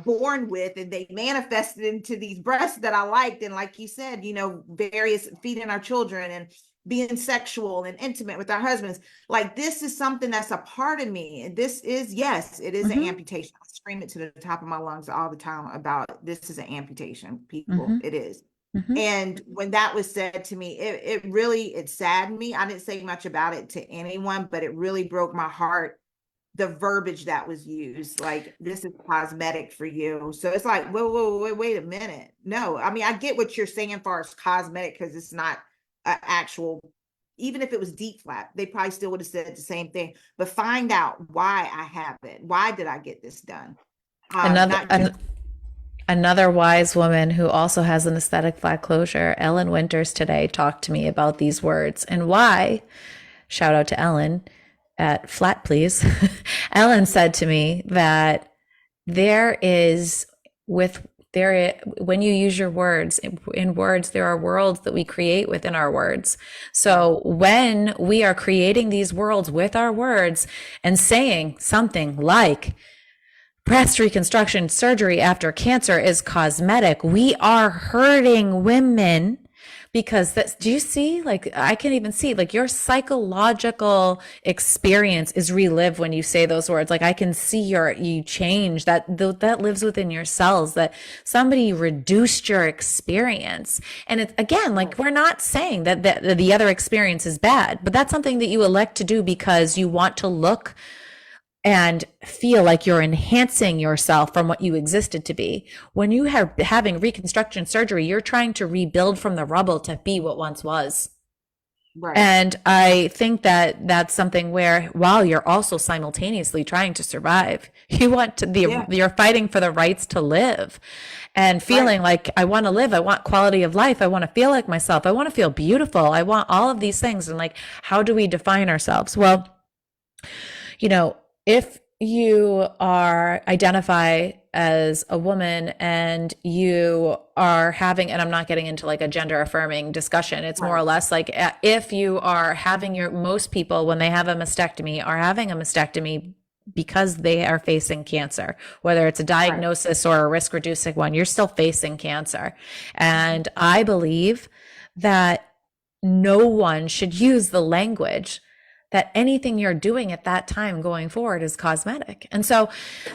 born with, and they manifested into these breasts that I liked. And like you said, various feeding our children and being sexual and intimate with our husbands. Like, this is something that's a part of me. And this is, yes, it is an amputation. I scream it to the top of my lungs all the time about this is an amputation, people. It is. And when that was said to me, it saddened me. I didn't say much about it to anyone, but it really broke my heart. The verbiage that was used, like, this is cosmetic for you. So it's like, whoa, wait a minute. No, I mean, I get what you're saying as far as cosmetic, because it's not an actual, even if it was deep flap, they probably still would have said the same thing. But find out why I have it. Why did I get this done? Another wise woman who also has an aesthetic flat closure, Ellen Winters, today talked to me about these words and why. Shout out to Ellen at Flat Please. Ellen said to me that when you use your words, in words, there are worlds that we create within our words. So when we are creating these worlds with our words and saying something like breast reconstruction surgery after cancer is cosmetic, we are hurting women. Because do you see, like, I can even see, like, your psychological experience is relived when you say those words. Like, I can see you change that lives within your cells, that somebody reduced your experience. And it's, again, like, we're not saying that the other experience is bad, but that's something that you elect to do because you want to look and feel like you're enhancing yourself from what you existed to be. When you are having reconstruction surgery, you're trying to rebuild from the rubble to be what once was. Right. And I think that that's something where, while you're also simultaneously trying to survive, you're fighting for the rights to live and feeling like, I want to live. I want quality of life. I want to feel like myself. I want to feel beautiful. I want all of these things. And, like, how do we define ourselves? Well, if you identify as a woman and you are having, and I'm not getting into like a gender affirming discussion, it's more or less like, if you are having most people, when they have a mastectomy, are having a mastectomy because they are facing cancer, whether it's a diagnosis or a risk reducing one, you're still facing cancer. And I believe that no one should use the language that anything you're doing at that time going forward is cosmetic. And so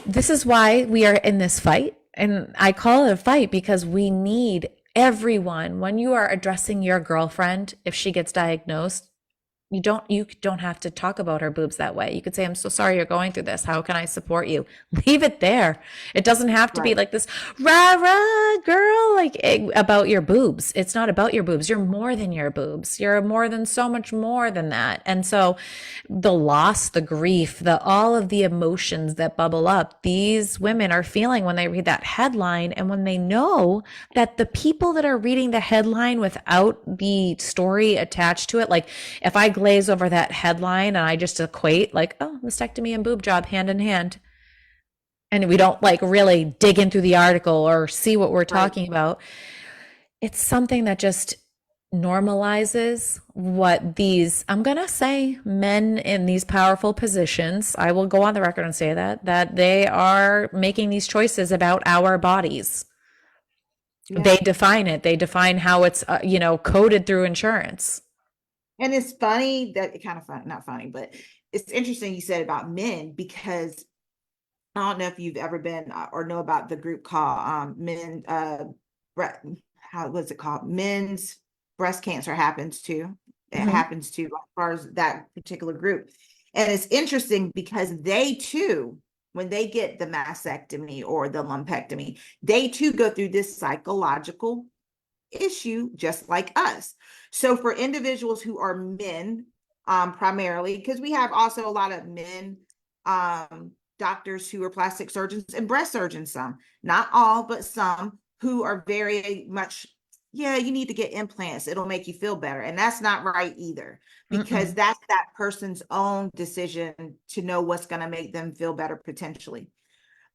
this is why we are in this fight. And I call it a fight because we need everyone. When you are addressing your girlfriend, if she gets diagnosed, you don't have to talk about her boobs that way. You could say, I'm so sorry you're going through this. How can I support you? Leave it there. It doesn't have to be Right. like this rah rah girl like about your boobs. It's not about your boobs. You're more than your boobs. You're more than so much more than that. And so the loss, the grief, the all of the emotions that bubble up, these women are feeling when they read that headline, and when they know that the people that are reading the headline without the story attached to it, like if I glaze over that headline and I just equate like, oh, mastectomy and boob job hand in hand, and we don't like really dig into the article or see what we're Right. talking about, it's something that just normalizes what these, I'm going to say, men in these powerful positions, I will go on the record and say that they are making these choices about our bodies. They Yeah. define it. They define how it's, coded through insurance. And it's funny that it kind of fun, not funny, but it's interesting you said about men, because I don't know if you've ever been or know about the group called men how was it called? Men's breast cancer happens to. It Mhm. happens to, as far as that particular group. And it's interesting because they too, when they get the mastectomy or the lumpectomy, they too go through this psychological issue just like us. So for individuals who are men, primarily, because we have also a lot of men doctors who are plastic surgeons and breast surgeons, some, not all, but some who are very much, yeah, you need to get implants, it'll make you feel better. And that's not right either, because Mm-mm. that's that person's own decision to know what's going to make them feel better potentially.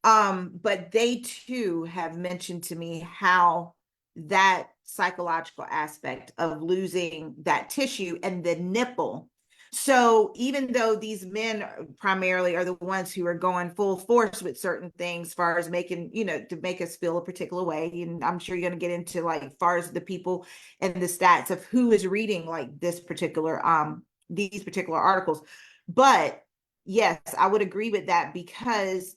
But they too have mentioned to me how that psychological aspect of losing that tissue and the nipple. So even though these men primarily are the ones who are going full force with certain things, as far as making, to make us feel a particular way, and I'm sure you're going to get into like, as far as the people and the stats of who is reading like these particular articles. But yes, I would agree with that, because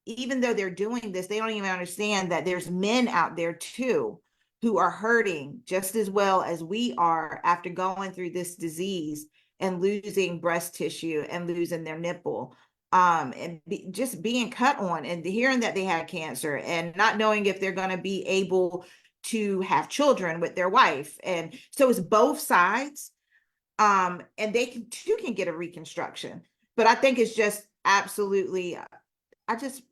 even though they're doing this, they don't even understand that there's men out there too who are hurting just as well as we are after going through this disease and losing breast tissue and losing their nipple, and just being cut on and hearing that they had cancer and not knowing if they're going to be able to have children with their wife. And so it's both sides, and they can get a reconstruction. But I think it's just absolutely, I just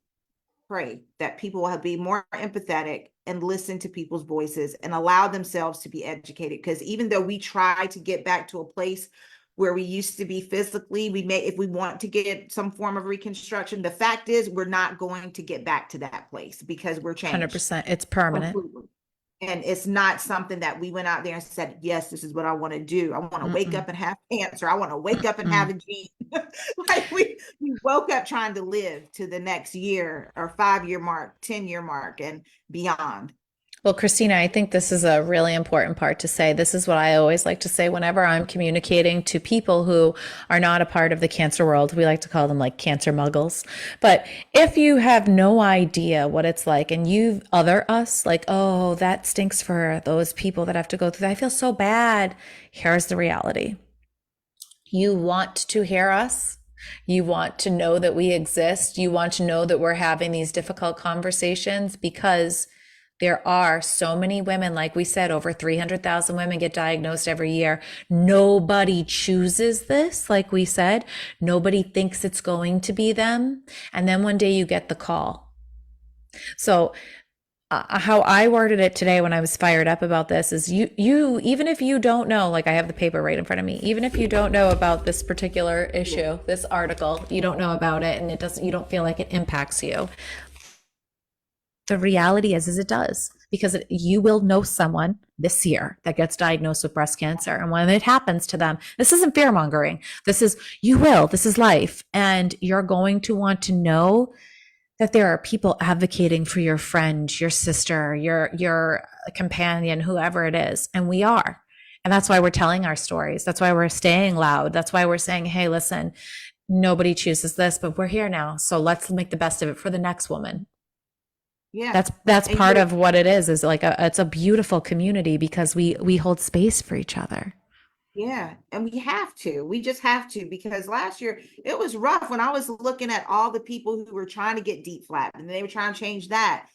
pray that people will be more empathetic and listen to people's voices and allow themselves to be educated. Because even though we try to get back to a place where we used to be physically, we may, if we want to get some form of reconstruction, the fact is we're not going to get back to that place because we're changed 100%. It's permanent. completely. And it's not something that we went out there and said, yes, this is what I want to do. I want to wake Mm-mm. up and have cancer. I want to wake up and have Mm-mm. a gene. Like we woke up trying to live to the next year or 5 year mark, 10 year mark and beyond. Well, Christina, I think this is a really important part to say. This is what I always like to say whenever I'm communicating to people who are not a part of the cancer world. We like to call them like cancer muggles. But if you have no idea what it's like and you other us, like, oh, that stinks for those people that have to go through that, I feel so bad. Here's the reality. You want to hear us. You want to know that we exist. You want to know that we're having these difficult conversations because there are so many women, like we said, over 300,000 women get diagnosed every year. Nobody chooses this, like we said. Nobody thinks it's going to be them. And then one day you get the call. So how I worded it today when I was fired up about this is you even if you don't know, like I have the paper right in front of me, even if you don't know about this particular issue, this article, you don't know about it and you don't feel like it impacts you. The reality is it does, because you will know someone this year that gets diagnosed with breast cancer. And when it happens to them, this isn't fear mongering. This is life. And you're going to want to know that there are people advocating for your friend, your sister, your companion, whoever it is. And we are. And that's why we're telling our stories. That's why we're staying loud. That's why we're saying, hey, listen, nobody chooses this, but we're here now. So let's make the best of it for the next woman. Yeah. That's And part of what it is like it's a beautiful community because we hold space for each other. yeah, and we just have to, because last year it was rough when I was looking at all the people who were trying to get deep flat and they were trying to change that.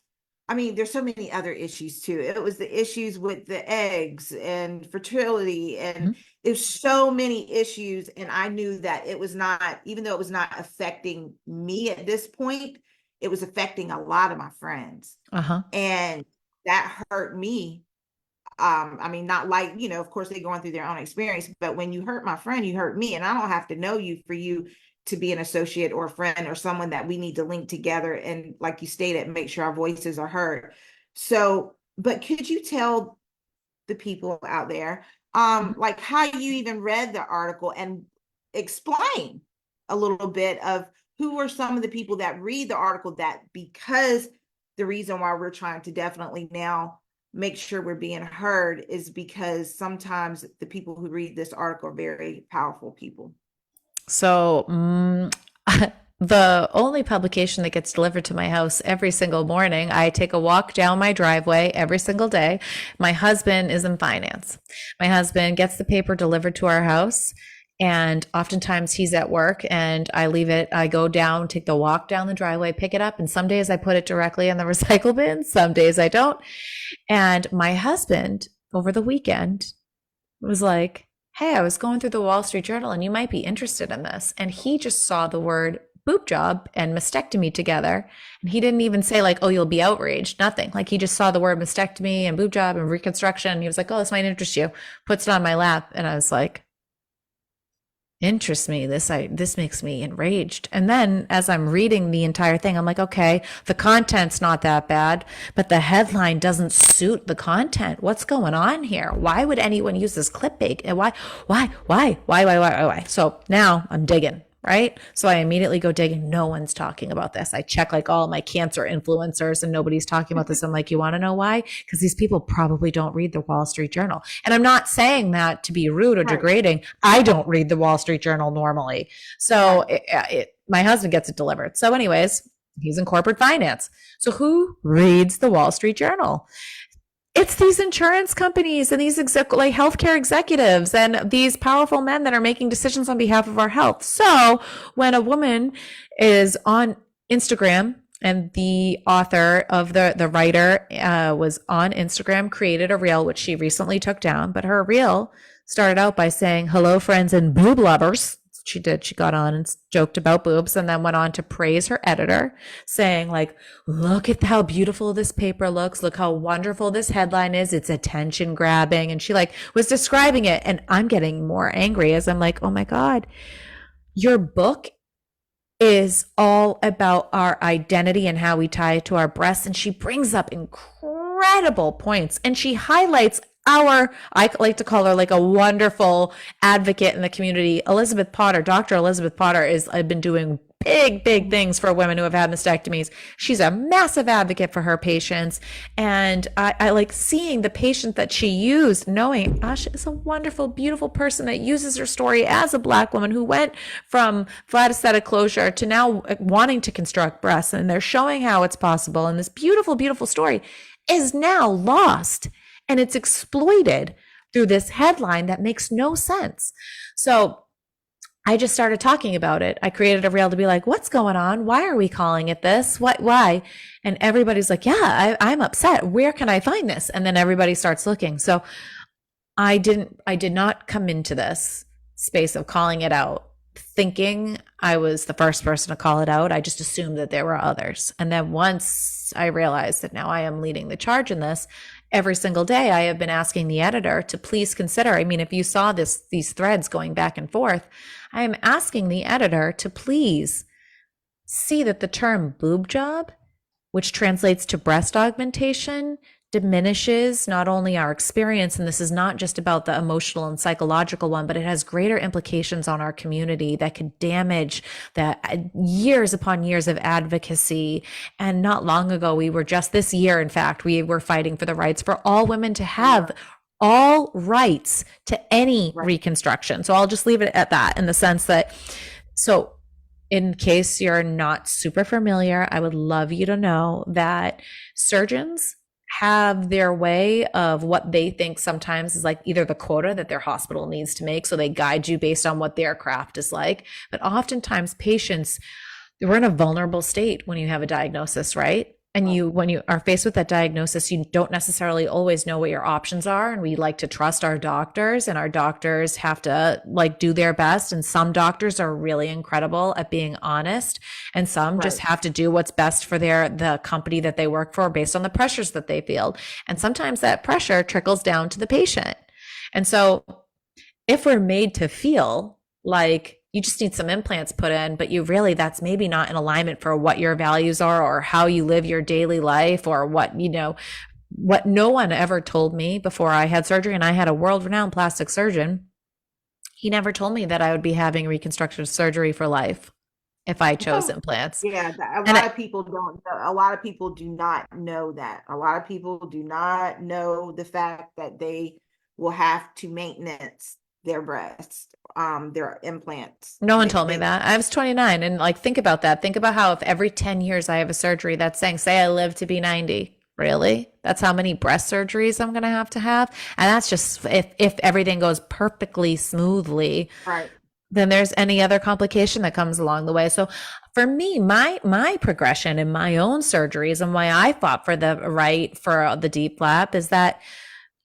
I mean, there's so many other issues too. It was the issues with the eggs and fertility, and Mm-hmm. there's so many issues. And I knew that it was not, even though it was not affecting me at this point, it was affecting a lot of my friends. Uh-huh. And that hurt me. I mean, not like, of course they're going through their own experience, but when you hurt my friend, you hurt me. And I don't have to know you for you to be an associate or a friend or someone that we need to link together. And like you stated, make sure our voices are heard. So, but could you tell the people out there, like how you even read the article and explain a little bit of who are some of the people that read the article, that because the reason why we're trying to definitely now make sure we're being heard is because sometimes the people who read this article are very powerful people. So, the only publication that gets delivered to my house every single morning, I take a walk down my driveway every single day. My husband is in finance. My husband gets the paper delivered to our house. And oftentimes he's at work and I leave it. I go down, take the walk down the driveway, pick it up. And some days I put it directly in the recycle bin. Some days I don't. And my husband over the weekend was like, hey, I was going through the Wall Street Journal and you might be interested in this. And he just saw the word boob job and mastectomy together. And he didn't even say like, oh, you'll be outraged. Nothing. Like he just saw the word mastectomy and boob job and reconstruction. And he was like, oh, this might interest you. Puts it on my lap. And I was like, interests me. This makes me enraged. And then as I'm reading the entire thing, I'm like, okay, the content's not that bad, but the headline doesn't suit the content. What's going on here? Why would anyone use this clickbait? And why? So now I'm digging. Right. So I immediately go digging. No one's talking about this. I check like all my cancer influencers and nobody's talking about this. I'm like, you want to know why? Because these people probably don't read the Wall Street Journal. And I'm not saying that to be rude or degrading. I don't read the Wall Street Journal normally. So my husband gets it delivered. So anyways, he's in corporate finance. So who reads the Wall Street Journal? It's these insurance companies and these like healthcare executives and these powerful men that are making decisions on behalf of our health. So when a woman is on Instagram and the author of the writer was on Instagram, created a reel, which she recently took down, but her reel started out by saying, hello, friends and boob lovers. She did. She got on and joked about boobs and then went on to praise her editor, saying like, look at how beautiful this paper looks. Look how wonderful this headline is. It's attention grabbing. And she like was describing it. And I'm getting more angry as I'm like, oh my God, your book is all about our identity and how we tie it to our breasts. And she brings up incredible points and she highlights I like to call her like a wonderful advocate in the community. Elizabeth Potter, Dr. Elizabeth Potter I've been doing big things for women who have had mastectomies. She's a massive advocate for her patients. And I like seeing the patient that she used, knowing Asha is a wonderful, beautiful person that uses her story as a Black woman who went from flat aesthetic closure to now wanting to construct breasts. And they're showing how it's possible. And this beautiful, beautiful story is now lost. And it's exploited through this headline that makes no sense. So I just started talking about it. I created a reel to be like, what's going on? Why are we calling it this? Why? And everybody's like, yeah, I'm upset. Where can I find this? And then everybody starts looking. So I did not come into this space of calling it out thinking I was the first person to call it out. I just assumed that there were others. And then once I realized that now I am leading the charge in this, every single day I have been asking the editor to please consider, I mean, if you saw these threads going back and forth, I am asking the editor to please see that the term boob job, which translates to breast augmentation, diminishes not only our experience, and this is not just about the emotional and psychological one, but it has greater implications on our community that could damage the years upon years of advocacy. And not long ago, this year, in fact, we were fighting for the rights for all women to have all rights to any Right. reconstruction. So I'll just leave it at that, in the sense that, so in case you're not super familiar, I would love you to know that surgeons have their way of what they think sometimes is like either the quota that their hospital needs to make. So they guide you based on what their craft is like. But oftentimes patients, we're in a vulnerable state when you have a diagnosis, right? And when you are faced with that diagnosis, you don't necessarily always know what your options are. And we like to trust our doctors, and our doctors have to like do their best. And some doctors are really incredible at being honest, and some just have to do what's best for the company that they work for based on the pressures that they feel. And sometimes that pressure trickles down to the patient. And so if we're made to feel like you just need some implants put in, but that's maybe not in alignment for what your values are or how you live your daily life, or what no one ever told me before I had surgery. And I had a world-renowned plastic surgeon. He never told me that I would be having reconstructive surgery for life if I chose implants. Yeah, a lot of people don't know. A lot of people do not know that. A lot of people do not know the fact that they will have to maintenance their breasts, their implants. No one told me that. I was 29, and like, think about that. Think about how if every 10 years I have a surgery, that's saying, say I live to be 90. Really? That's how many breast surgeries I'm going to have. And that's just if everything goes perfectly smoothly. Right. Then there's any other complication that comes along the way. So for me, my progression in my own surgeries, and why I fought for the right for the DIEP flap, is that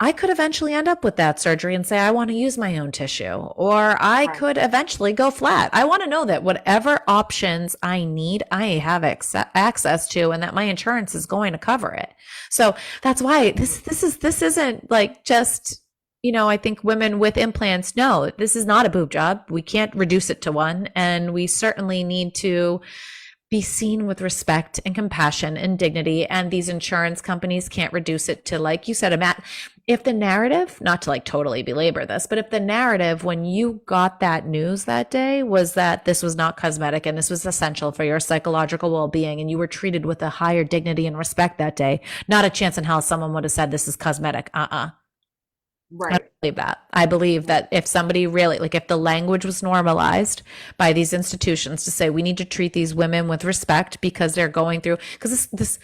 I could eventually end up with that surgery and say, I want to use my own tissue, or I could eventually go flat. I want to know that whatever options I need, I have access to, and that my insurance is going to cover it. So that's why this isn't like just, I think women with implants, no, this is not a boob job. We can't reduce it to one. And we certainly need to be seen with respect and compassion and dignity. And these insurance companies can't reduce it to, like you said, if the narrative, not to like totally belabor this, but if the narrative when you got that news that day was that this was not cosmetic and this was essential for your psychological well-being, and you were treated with a higher dignity and respect that day, not a chance in hell someone would have said this is cosmetic. Right. I believe that if somebody really, like, if the language was normalized by these institutions to say we need to treat these women with respect because they're going through, because this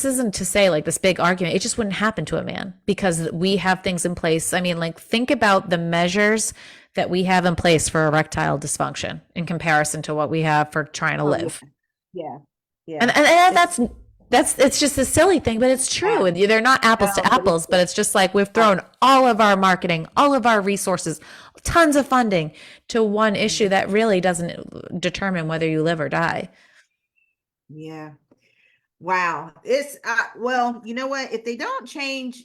isn't to say like this big argument, it just wouldn't happen to a man because we have things in place. I mean, like, think about the measures that we have in place for erectile dysfunction in comparison to what we have for trying to live. Yeah. And that's it's just a silly thing, but it's true. And they're not apples to apples, but it's just like we've thrown all of our marketing, all of our resources, tons of funding to one issue that really doesn't determine whether you live or die. Yeah. Wow. It's well, you know what? If they don't change,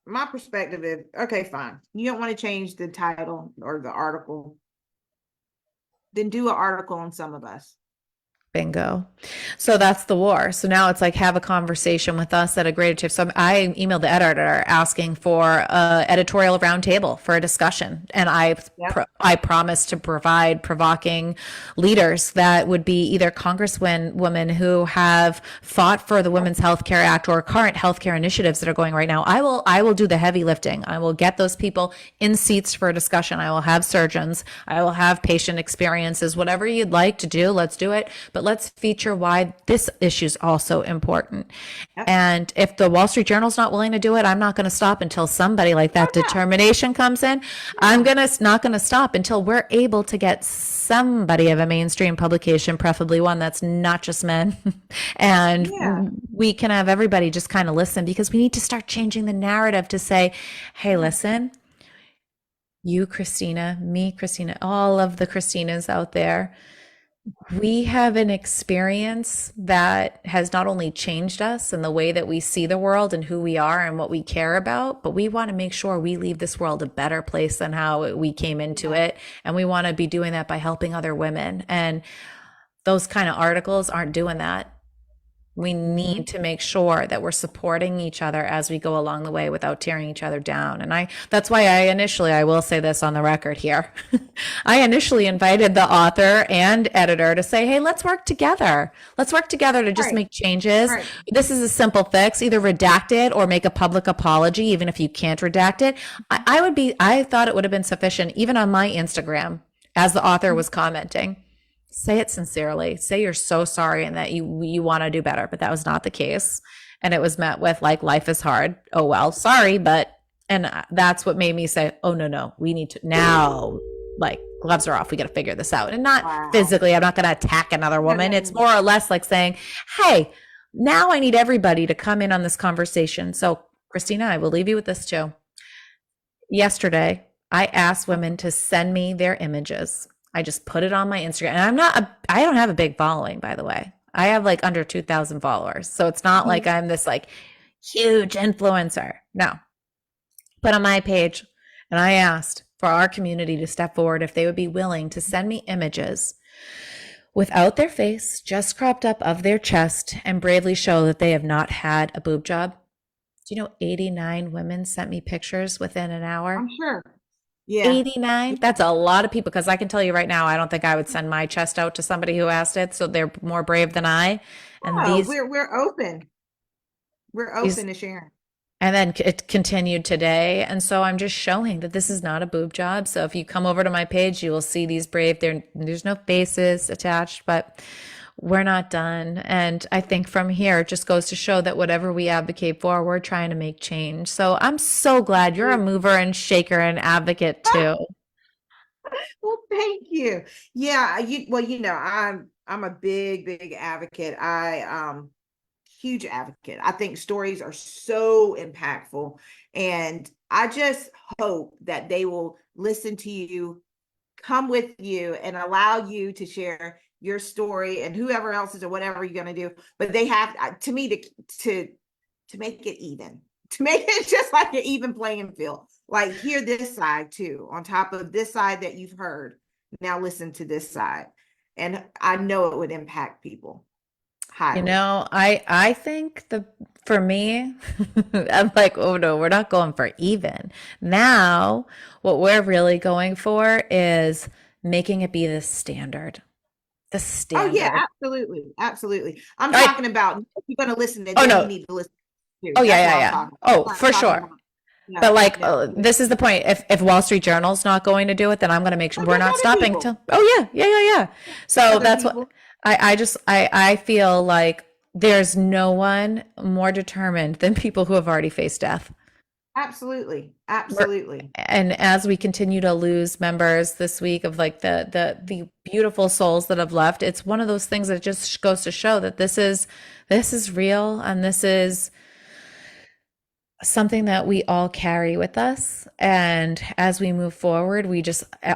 my perspective is, okay, fine. You don't want to change the title or the article, then do an article on some of us. Bingo. So that's the war. So now it's like, have a conversation with us at a greater tip. So I emailed the editor asking for a editorial roundtable for a discussion. And I promised to provide provoking leaders that would be either congresswomen who have fought for the Women's Health Care Act or current healthcare initiatives that are going right now. I will do the heavy lifting. I will get those people in seats for a discussion. I will have surgeons. I will have patient experiences, whatever you'd like to do. Let's do it. But let's feature why this issue is also important. And if the Wall Street Journal's not willing to do it, I'm not going to stop until somebody like that determination comes in. I'm not going to stop until we're able to get somebody of a mainstream publication, preferably one that's not just men. And we can have everybody just kind of listen, because we need to start changing the narrative to say, hey, listen, you, Kristina, me, Kristina, all of the Kristinas out there, we have an experience that has not only changed us in the way that we see the world and who we are and what we care about, but we want to make sure we leave this world a better place than how we came into it. And we want to be doing that by helping other women. And those kind of articles aren't doing that. We Mm-hmm. need to make sure that we're supporting each other as we go along the way without tearing each other down. And that's why I will say this on the record here. I initially invited the author and editor to say, hey, let's work together. Let's work together to just Right. make changes. Right. This is a simple fix, either redact it or make a public apology, even if you can't redact it. I thought it would have been sufficient, even on my Instagram, as the author was commenting. Say it sincerely. Say you're so sorry and that you want to do better, but that was not the case. And it was met with like, life is hard. Oh well, sorry, but and that's what made me say, oh no, we need to now, like, gloves are off. We got to figure this out. And not Wow. physically. I'm not going to attack another woman. It's more or less like saying, hey, now I need everybody to come in on this conversation. So, Kristina, I will leave you with this too. Yesterday, I asked women to send me their images. I just put it on my Instagram. And I don't have a big following, by the way. I have like under 2,000 followers. So it's not like I'm this like huge influencer. No. Put on my page, and I asked for our community to step forward if they would be willing to send me images without their face, just cropped up of their chest, and bravely show that they have not had a boob job. Do you know 89 women sent me pictures within an hour? I'm sure. Yeah. 89? That's a lot of people, because I can tell you right now, I don't think I would send my chest out to somebody who asked it. So they're more brave than I. And Oh, we're open. We're these, open to sharing. and then it continued today. And so I'm just showing that this is not a boob job. So if you come over to my page, you will see these brave, there's no faces attached, but we're not done. And I think from here, it just goes to show that whatever we advocate for, we're trying to make change. So I'm so glad you're a mover and shaker and advocate too. Well, thank you. Yeah, I'm a big advocate. Huge advocate. I think stories are so impactful, and I just hope that they will listen to you, come with you, and allow you to share your story, and whoever else is or whatever you're going to do. But they have to me to make it even, to make it just like an even playing field. Like, hear this side too, on top of this side that you've heard. Now listen to this side, and I know it would impact people highly. I think for me, I'm like, oh no, we're not going for even. Now, what we're really going for is making it be the standard. The Oh yeah, standard. absolutely. I'm All right. talking about, if you're going to listen to Oh them, you no. need to listen to. Oh yeah, That's what yeah, I'm yeah. talking Oh, about. I'm for not talking sure. about, But no, like, no. this is the point. If Wall Street Journal's not going to do it, then I'm going to make sure But we're there's not other stopping people. till. Oh yeah. So Other that's what people. I feel like there's no one more determined than people who have already faced death. Absolutely. We're, Absolutely. and as we continue to lose members this week of like the beautiful souls that have left, it's one of those things that just goes to show that this is real, and this is something that we all carry with us. And as we move forward,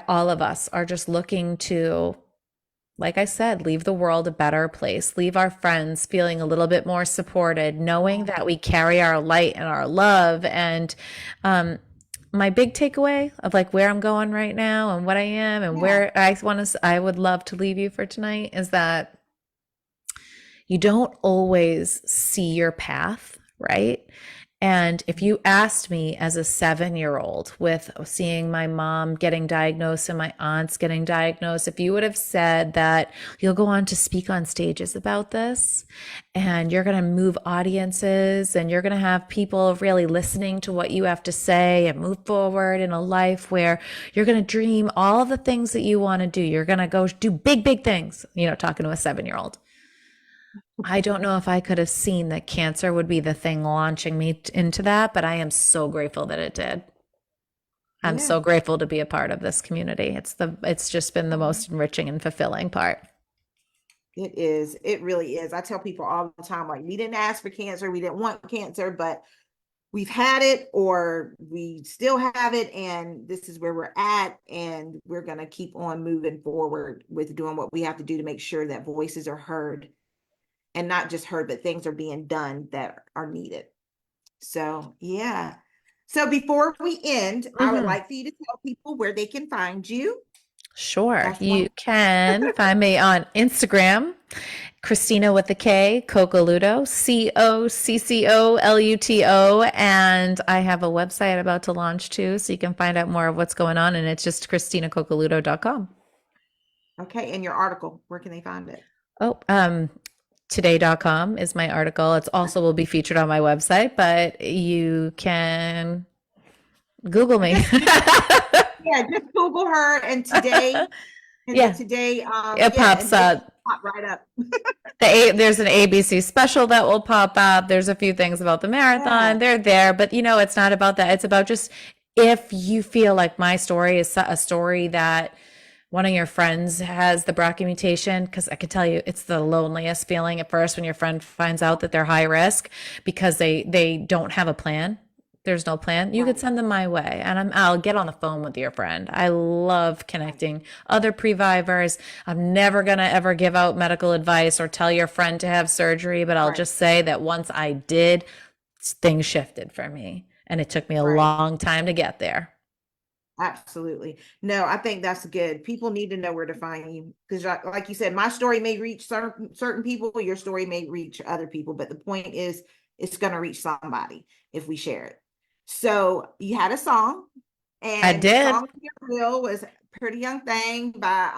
all of us are just looking to, like I said, leave the world a better place, leave our friends feeling a little bit more supported, knowing that we carry our light and our love. And my big takeaway of like where I'm going right now and what I am and Yeah. where I would love to leave you for tonight is that you don't always see your path, right? And if you asked me as a 7-year-old with seeing my mom getting diagnosed and my aunts getting diagnosed, if you would have said that you'll go on to speak on stages about this and you're going to move audiences and you're going to have people really listening to what you have to say and move forward in a life where you're going to dream all the things that you want to do, you're going to go do big things, talking to a 7-year-old. I don't know if I could have seen that cancer would be the thing launching me into that, but I am so grateful that it did. I'm Yeah. so grateful to be a part of this community. It's just been the most enriching and fulfilling part. It is. It really is. I tell people all the time, like, we didn't ask for cancer, we didn't want cancer, but we've had it, or we still have it, and this is where we're at, and we're going to keep on moving forward with doing what we have to do to make sure that voices are heard, and not just heard, but things are being done that are needed. So yeah. So before we end, I would like for you to tell people where they can find you. Sure. That's one. You can find me on Instagram Kristina with the K, Coccoluto, Coccoluto. And I have a website about to launch too, so you can find out more of what's going on. And it's just KristinaCoccoluto.com. Okay. And your article, where can they find it? Oh, today.com is my article. It's also will be featured on my website, but you can Google me. Yeah, just Google her and today. And Yeah, today, it yeah, pops and it up. pop right up. There's an ABC special that will pop up. There's a few things about the Yeah, marathon. They're there, but it's not about that. It's about just if you feel like my story is a story that one of your friends has the BRCA mutation, because I can tell you it's the loneliest feeling at first when your friend finds out that they're high risk because they don't have a plan. There's no plan. You could right, send them my way, and I'll get on the phone with your friend. I love right, connecting other previvors. I'm never gonna ever give out medical advice or tell your friend to have surgery, but I'll right, just say that once I did, things shifted for me, and it took me a right. long time to get there. Absolutely. No, I think that's good. People need to know where to find you because, like you said, my story may reach certain people, your story may reach other people, but the point is, it's going to reach somebody if we share it. So you had a song, I and the did. song you revealed was "Pretty Young Thing" by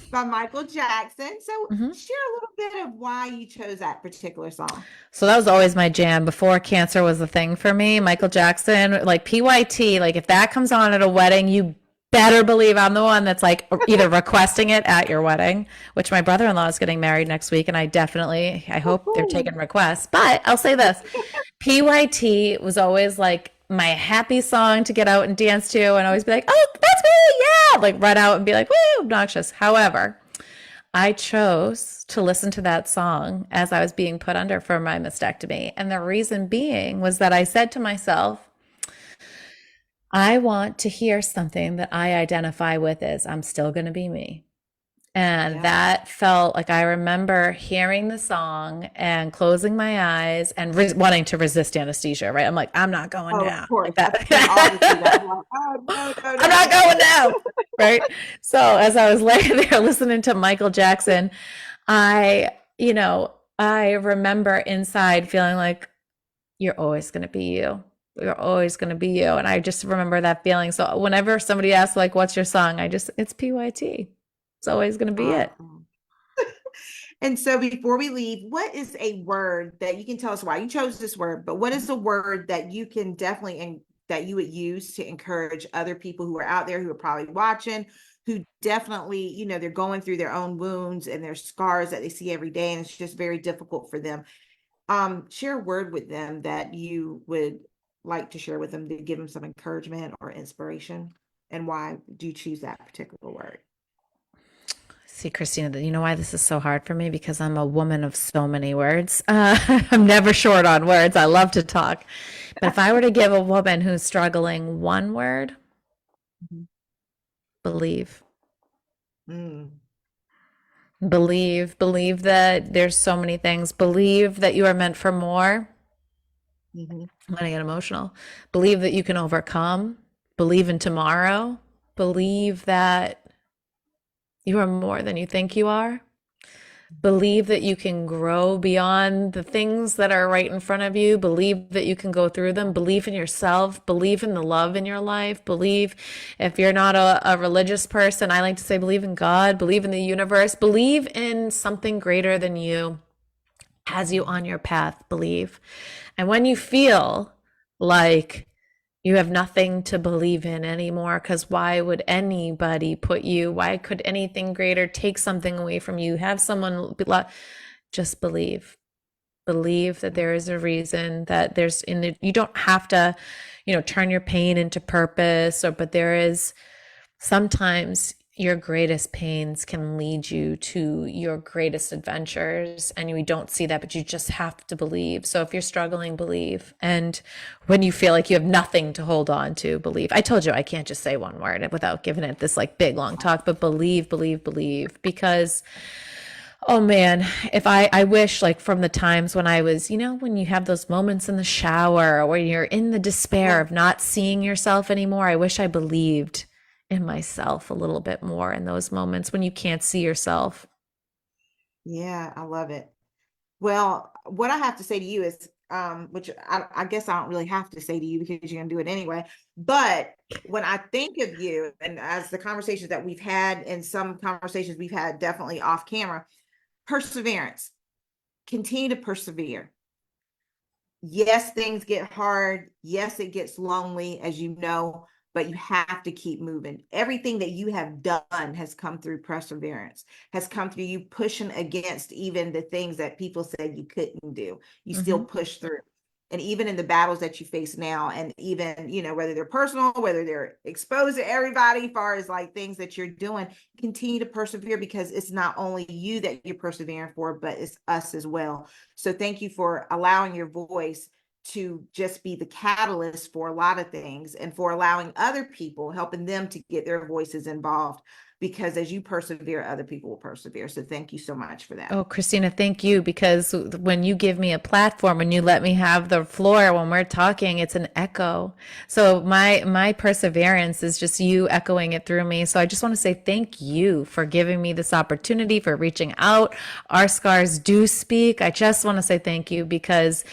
by Michael Jackson. So Mhm. share a little bit of why you chose that particular song. So that was always my jam before cancer was a thing for me. Michael Jackson, like PYT, like if that comes on at a wedding, you better believe I'm the one that's like either requesting it at your wedding, which my brother-in-law is getting married next week. And I hope they're Woohoo. taking requests. But I'll say this PYT was always like my happy song to get out and dance to and always be like, oh, that's me. Yeah. Like run out and be like, woo, obnoxious. However, I chose to listen to that song as I was being put under for my mastectomy. And the reason being was that I said to myself, I want to hear something that I identify with as I'm still going to be me. And Yeah. that felt like I remember hearing the song and closing my eyes and wanting to resist anesthesia, right? I'm like, I'm not going Oh, of down like course. I think we all would do that. that. I'm like, oh, no, no, I'm not no. going down. Right. So as I was laying there listening to Michael Jackson, I, I remember inside feeling like you're always going to be you. You're always going to be you. And I just remember that feeling. So whenever somebody asks, like, what's your song? It's PYT. It's always going to be it. Awesome. And so before we leave, what is a word that you can tell us why you chose this word, but what is a word that you can definitely and that you would use to encourage other people who are out there who are probably watching, who definitely, they're going through their own wounds and their scars that they see every day, and it's just very difficult for them. Share a word with them that you would like to share with them to give them some encouragement or inspiration. And why do you choose that particular word? See, Christina, you know why this is so hard for me? Because I'm a woman of so many words. I'm never short on words. I love to talk. But if I were to give a woman who's struggling one word, Mhm. believe. Mm, Believe that there's so many things. Believe that you are meant for more. mhm. I'm going to get emotional. Believe that you can overcome. Believe in tomorrow. Believe that you are more than you think you are. Believe that you can grow beyond the things that are right in front of you. Believe that you can go through them. Believe in yourself. Believe in the love in your life. Believe, if you're not a religious person, I like to say believe in God. Believe in the universe. Believe in something greater than you, has you on your path. Believe. And when you feel like you have nothing to believe in anymore, because why would anybody why could anything greater take something away from you? Have someone just believe. Believe that there is a reason, that you don't have to, turn your pain into purpose, but there is sometimes your greatest pains can lead you to your greatest adventures, and we don't see that, but you just have to believe. So if you're struggling, believe. And when you feel like you have nothing to hold on to, believe. I told you I can't just say one word without giving it this like big long talk, but believe, believe, believe. Because oh man, if I wish, like, from the times when I was, when you have those moments in the shower or you're in the despair Yeah. of not seeing yourself anymore, I wish I believed in myself a little bit more in those moments when you can't see yourself. Yeah, I love it. Well, what I have to say to you is, which I guess I don't really have to say to you because you're gonna do it anyway. But when I think of you, and as the conversations that we've had, and some conversations we've had definitely off camera, perseverance, continue to persevere. Yes, things get hard. Yes, it gets lonely, as you know, but you have to keep moving. Everything that you have done has come through perseverance, has come through you pushing against even the things that people said you couldn't do. You still Hmm. push through. And even in the battles that you face now, and even, whether they're personal, whether they're exposed to everybody, as far as like things that you're doing, continue to persevere, because it's not only you that you're persevering for, but it's us as well. So thank you for allowing your voice to just be the catalyst for a lot of things, and for allowing other people, helping them to get their voices involved, because as you persevere, other people will persevere. So thank you so much for that. Oh, Kristina, thank you. Because when you give me a platform and you let me have the floor when we're talking, it's an echo. So my perseverance is just you echoing it through me. So I just want to say thank you for giving me this opportunity, for reaching out. Our scars do speak. I just want to say thank you because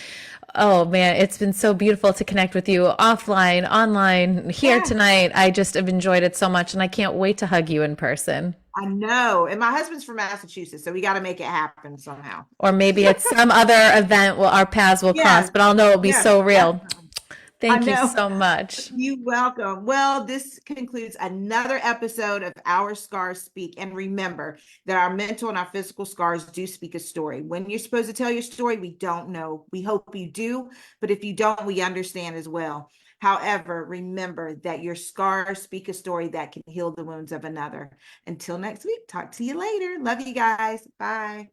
oh man, it's been so beautiful to connect with you offline, online, here Yeah, tonight. I just have enjoyed it so much and I can't wait to hug you in person. I know. And my husband's from Massachusetts, so we got to make it happen somehow. Or maybe at some other event, well, our paths will cross, Yes, but I'll know it'll be yes, so real. definitely. I Thank you know. so much. You welcome. Well, this concludes another episode of Our Scars Speak. And remember that our mental and our physical scars do speak a story. When you're supposed to tell your story, we don't know. We hope you do, but if you don't, we understand as well. However, remember that your scars speak a story that can heal the wounds of another. Until next week, talk to you later. Love you guys. Bye.